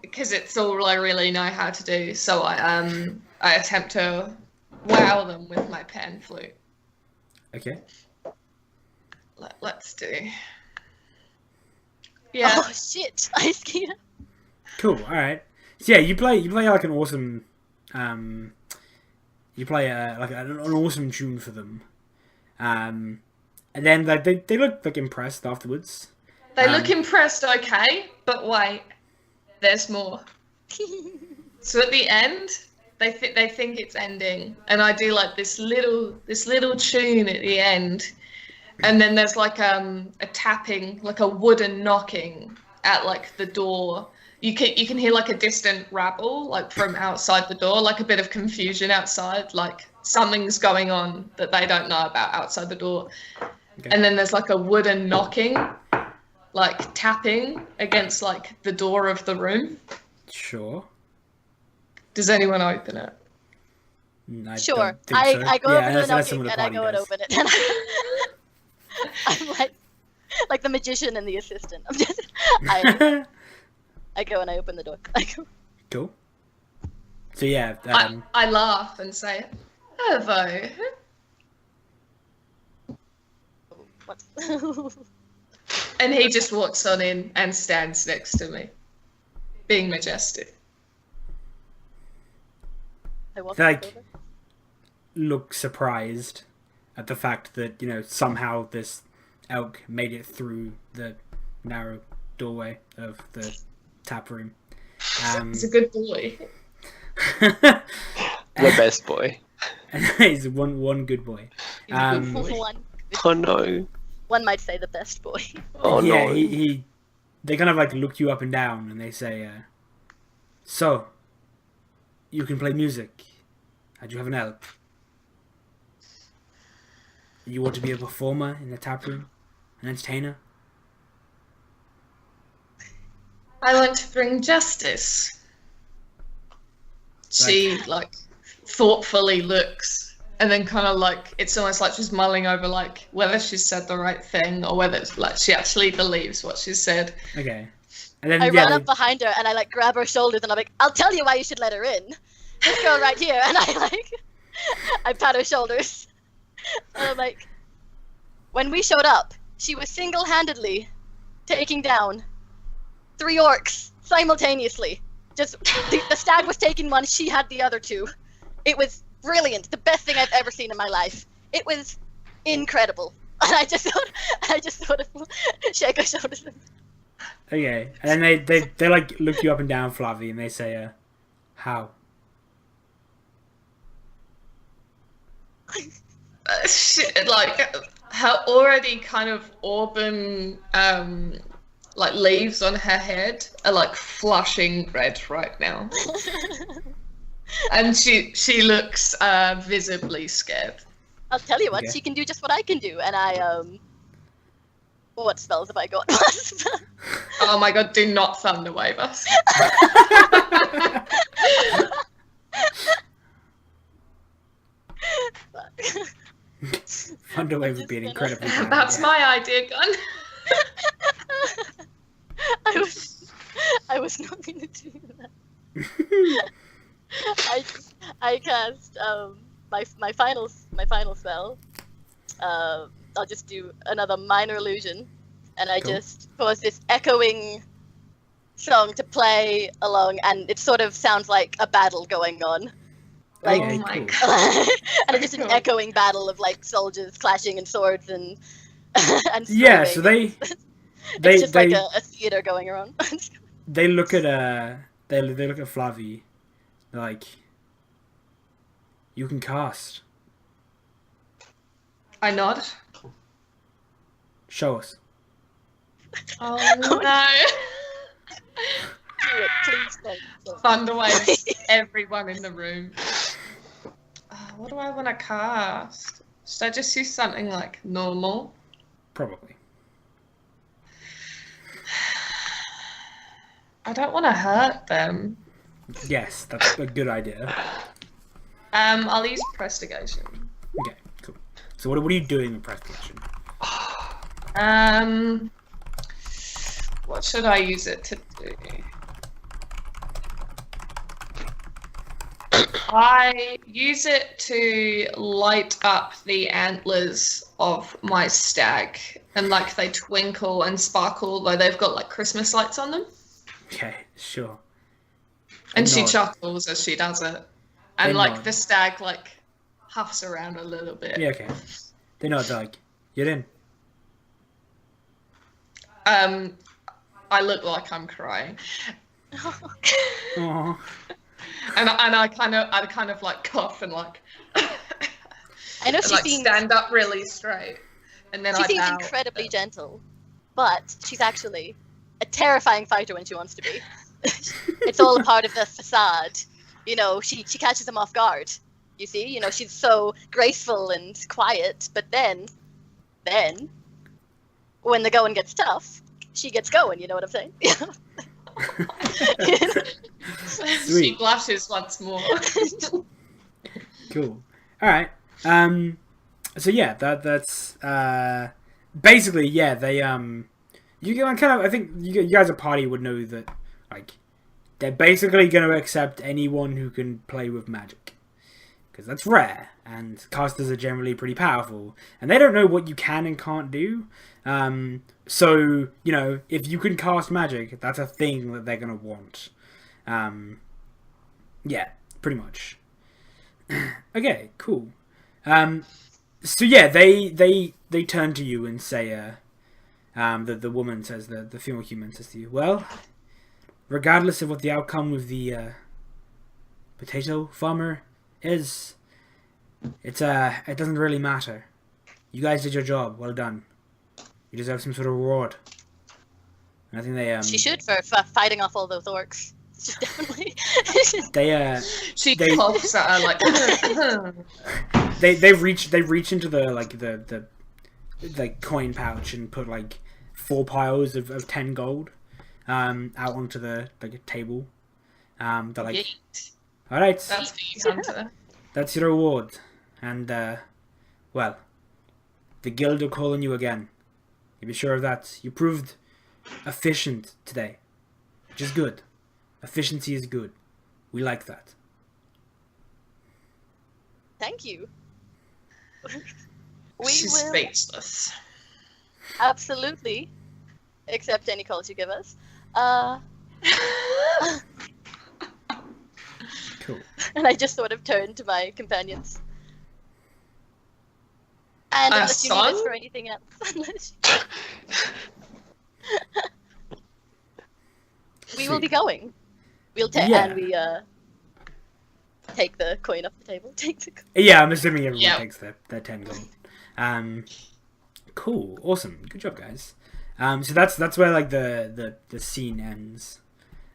because it's all I really know how to do. So I attempt to wow them with my pan flute. Okay. Let's do. Yeah. Oh shit! I scared. Cool. All right. So yeah, you play like an awesome. You play like an awesome tune for them. And then like they look like impressed afterwards. They look impressed, okay, but wait, there's more. So at the end, they think it's ending, and I do like this little tune at the end, and then there's like a tapping, like a wooden knocking at like the door. You can hear like a distant rabble like from outside the door, like a bit of confusion outside, like something's going on that they don't know about outside the door. Okay. And then there's like a wooden knocking, like tapping against like the door of the room. Sure. Does anyone open it? Sure. So. I go over to the that's knocking and I go and open it. And I'm like the magician and the assistant. I'm just I go and I open the door. Cool. So yeah, I laugh and say, "Hello." What? And he just walks on in and stands next to me, being majestic. Like, look surprised at the fact that, you know, somehow this elk made it through the narrow doorway of the tap room. He's a good boy. The best boy. He's one good boy. One. Oh no. One might say the best boy. Oh yeah, no. They kind of like look you up and down and they say, "So, you can play music. And you have an elk. You want to be a performer in the tap room? An entertainer?" I want to bring justice. She like thoughtfully looks, and then kind of like it's almost like she's mulling over like whether she's said the right thing or whether it's like she actually believes what she said. Okay. And then I run up behind her and I like grab her shoulders and I'm like, "I'll tell you why you should let her in. This girl right here." And I pat her shoulders. And I'm like, "When we showed up, she was single-handedly taking down 3 orcs simultaneously. Just the stag was taking one, she had the other 2. It was brilliant, the best thing I've ever seen in my life. It was incredible." And I just sort of shake her shoulders. Okay, and then they like look you up and down, Flavi, and they say, "How?" Shit, like her already kind of auburn like leaves on her head are like flushing red right now. And she looks visibly scared. I'll tell you what, Okay. she can do just what I can do, and I what spells have I got? Oh my god, do not thunderwave us. Thunderwave would be an incredibly bad That's idea. my idea, gun. I was not going to do that. I cast my final spell. I'll just do another minor illusion, and I Cool. just cause this echoing song to play along, and it sort of sounds like a battle going on. Like, Okay, oh my cool. god. and it's just an echoing battle of like soldiers clashing and swords and and Yeah, so screaming. they It's just like a theater going around. they look at they look at Flavi, they're like, you can cast. I nod. Show us. Oh no! Do it, please don't. Thunder waves everyone in the room. What do I want to cast? Should I just use something like normal? Probably. I don't want to hurt them. Yes, that's a good idea. I'll use Prestigation. Okay, cool. So what are you doing with Prestigation? What should I use it to do? I use it to light up the antlers of my stag, and like they twinkle and sparkle, though they've got like Christmas lights on them. Okay, sure. And she Nod. chuckles as she does it, They and like nod. the stag like huffs around a little bit. Yeah, okay. They know, like, you're in. I look like I'm crying, Aww. and I kind of like cough and like. I know and, she like seems stand up really straight, and then she I seems bow. incredibly gentle, but she's actually a terrifying fighter when she wants to be. It's all a part of the facade. You know, she catches them off guard. You see, you know, she's so graceful and quiet, but then when the going gets tough, she gets going. You know what I'm saying? She Sweet. blushes once more. Cool. All right. So yeah, that's basically, yeah. They you can kind of, I think you guys at party would know that, like, they're basically going to accept anyone who can play with magic, because that's rare, and casters are generally pretty powerful, and they don't know what you can and can't do. So, you know, if you can cast magic, that's a thing that they're going to want. Yeah, pretty much. Okay, cool. So yeah, they turn to you and say, the woman says, the female human says to you, well, regardless of what the outcome with the potato farmer is, it doesn't really matter. You guys did your job. Well done. You deserve some sort of reward. And I think they she should for fighting off all those orcs. She's definitely. She They- coughs at her like. they reach into the coin pouch and put like 4 piles of 10 gold out onto the table. They're like, Yeet. all right, That's for you, Hunter. that's your reward, and well, the guild will call on you again. You be sure of that. You proved efficient today, which is good. Efficiency is good. We like that. Thank you. We She's will speechless. absolutely accept any calls you give us. Cool. And I just sort of turned to my companions. And unless you need us son? for anything else. We will be going. We'll take Yeah. and we take the coin off the table. Take the coin. Yeah, I'm assuming everyone Yeah. takes their 10 gold. Cool, awesome, good job, guys. So that's where like the scene ends.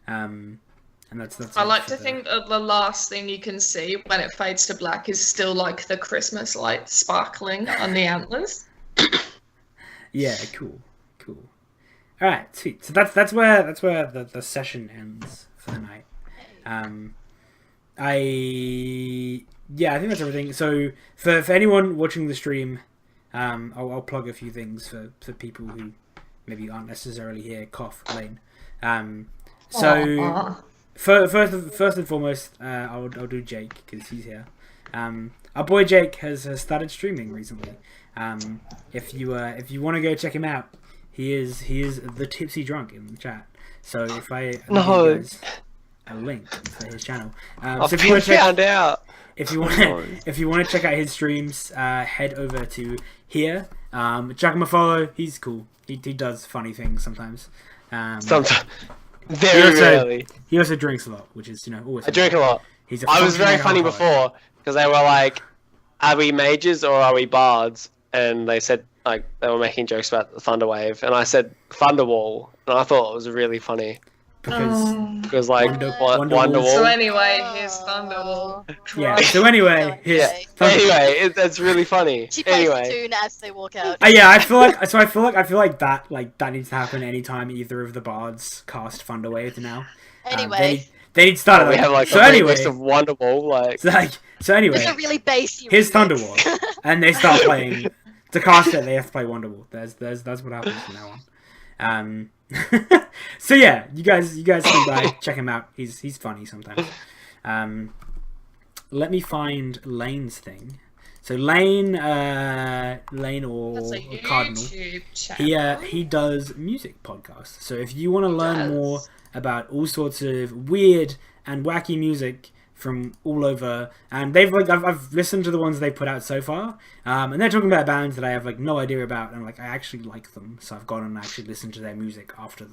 And that's. I like for to the- think that the last thing you can see when it fades to black is still like the Christmas light sparkling on the antlers. Yeah, cool. All right, sweet. So that's where the session ends for the night. I think that's everything. So for anyone watching the stream, I'll plug a few things for people who maybe aren't necessarily here. Cough, Lane. Aw. First and foremost, I'll do Jake because he's here. Our boy Jake has started streaming recently. If you want to go check him out, he is the Tipsy Drunk in the chat. So if I give No. you guys a link for his channel, I've so if you want been to check, found out. if you want to check out his streams, head over to here. Chuck him a follow. He's cool. He does funny things sometimes. Sometimes. Very rarely. He also drinks a lot, which is always. I drink a lot. He's a I was very funny functioning before because they were like, "Are we mages or are we bards?" And they said like they were making jokes about the Thunderwave, and I said Thunderwall, and I thought it was really funny because like Wonderwall. So anyway, here's Thunderwall. Yeah. So anyway, here's Anyway, that's really funny. She plays Anyway, the tune as they walk out. Yeah, I feel like that needs to happen anytime either of the bards cast Thunderwave now. Anyway, they need to start it. we have like so a anyway, list of Wonderwall, like. so anyway, it's a really bassy. here's remix. Thunderwall, and they start playing. To cast it, they have to play Wonderwall. That's what happens from now on. So yeah, you guys come by, check him out. He's funny sometimes. Let me find Lane's thing. So Lane or That's a Cardinal, YouTube channel. he does music podcasts. So if you want to learn more about all sorts of weird and wacky music from all over, and I've listened to the ones they put out so far, and they're talking about bands that I have no idea about, and I actually like them, so I've gone and actually listened to their music after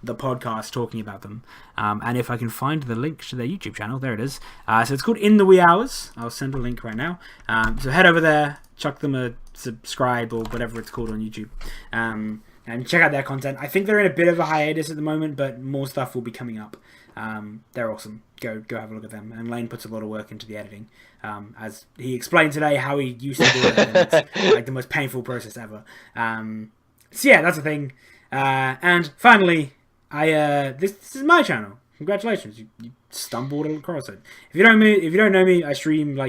the podcast talking about them. And if I can find the link to their YouTube channel, there it is. So it's called In the Wee Hours. I'll send a link right now. So head over there, chuck them a subscribe or whatever it's called on YouTube. And check out their content. I think they're in a bit of a hiatus at the moment, but more stuff will be coming up. They're awesome. Go have a look at them. And Lane puts a lot of work into the editing. As he explained today how he used to do it, and it's like the most painful process ever. So yeah, that's the thing. And finally, this is my channel. Congratulations, you stumbled across it. If you don't know me, I stream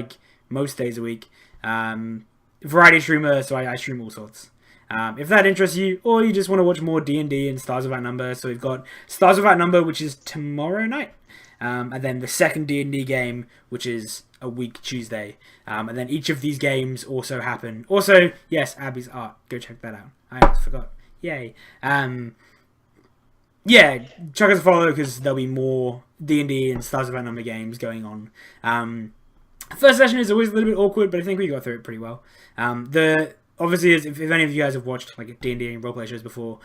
most days a week. Variety streamer, so I stream all sorts. If that interests you, or you just want to watch more D&D and Stars Without Number, so we've got Stars Without Number, which is tomorrow night, and then the second D&D game, which is a week Tuesday, and then each of these games also happen. Also, yes, Abby's art, go check that out. I almost forgot. Yay. Yeah, chuck us a follow because there'll be more D&D and Stars Without Number games going on. First session is always a little bit awkward, but I think we got through it pretty well. Obviously, if any of you guys have watched D&D and roleplay shows before,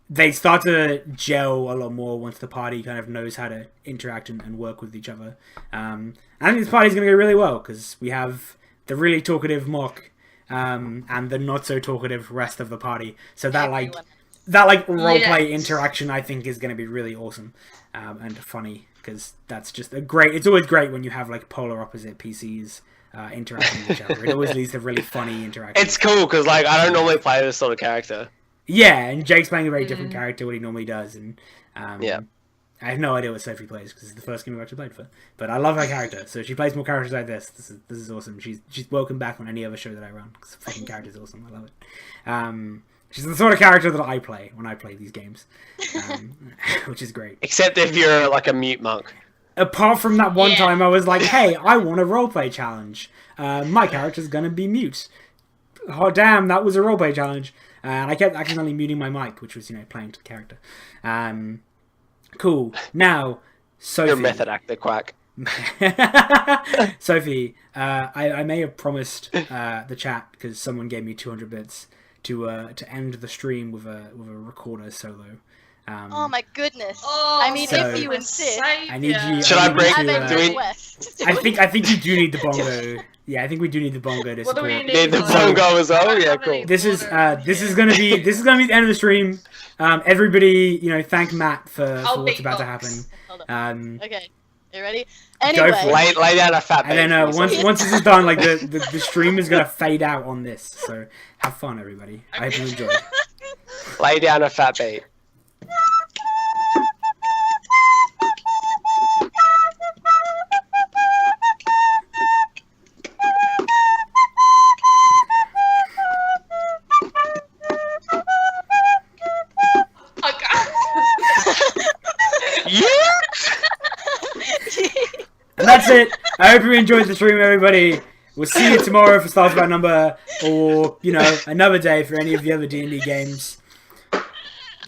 they start to gel a lot more once the party kind of knows how to interact and work with each other. I think this party's going to go really well because we have the really talkative Mock and the not so talkative rest of the party. So that roleplay interaction I think is going to be really awesome and funny because that's just it's always great when you have polar opposite PCs interacting with each other. It always leads to really funny interactions. It's cool because I don't normally play this sort of character. Yeah, and Jake's playing a very different character what he normally does, and yeah, I have no idea what Sophie plays because it's the first game I've actually played for. But I love her character, so if she plays more characters like this. This is awesome. She's welcome back on any other show that I run because the fucking character's awesome. I love it. She's the sort of character that I play when I play these games, which is great. Except if you're a mute monk. Apart from that one time I was like, hey, I want a roleplay challenge. My character's gonna be mute. Oh, damn, that was a roleplay challenge. And I kept accidentally muting my mic, which was, playing to the character. Cool. Now, Sophie. You're a method actor, quack. Sophie, I may have promised the chat, because someone gave me 200 bits, to end the stream with a recorder solo. Oh my goodness! Oh, if you insist, I need you. Should I break? I think you do need the bongo. Yeah, I think we do need the bongo to What do support. we Need the bongo as well? Yeah, cool. This is gonna be the end of the stream. Everybody, thank Matt for what's about to happen. Hold on. Okay, you ready? Go Anyway, for it. Lay down a fat bait. And then once this is done, the stream is gonna fade out on this. So have fun, everybody. I hope you enjoy. Lay down a fat bait. And that's it. I hope you enjoyed the stream, everybody. We'll see you tomorrow for Stars Without Number, or another day for any of the other D&D games.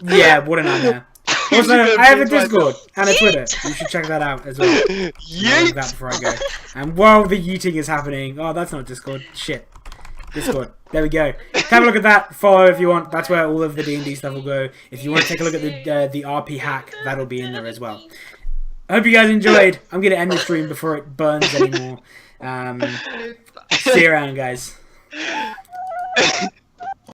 Yeah, what a nightmare. Also, I have a Discord and a Twitter. You should check that out as well. That before I go. And while the yeeting is happening, oh, that's not Discord. Shit. Discord. There we go. Have a look at that. Follow if you want. That's where all of the D&D stuff will go. If you want to take a look at the RP hack, that'll be in there as well. I hope you guys enjoyed. I'm going to end the stream before it burns anymore. See you around, guys.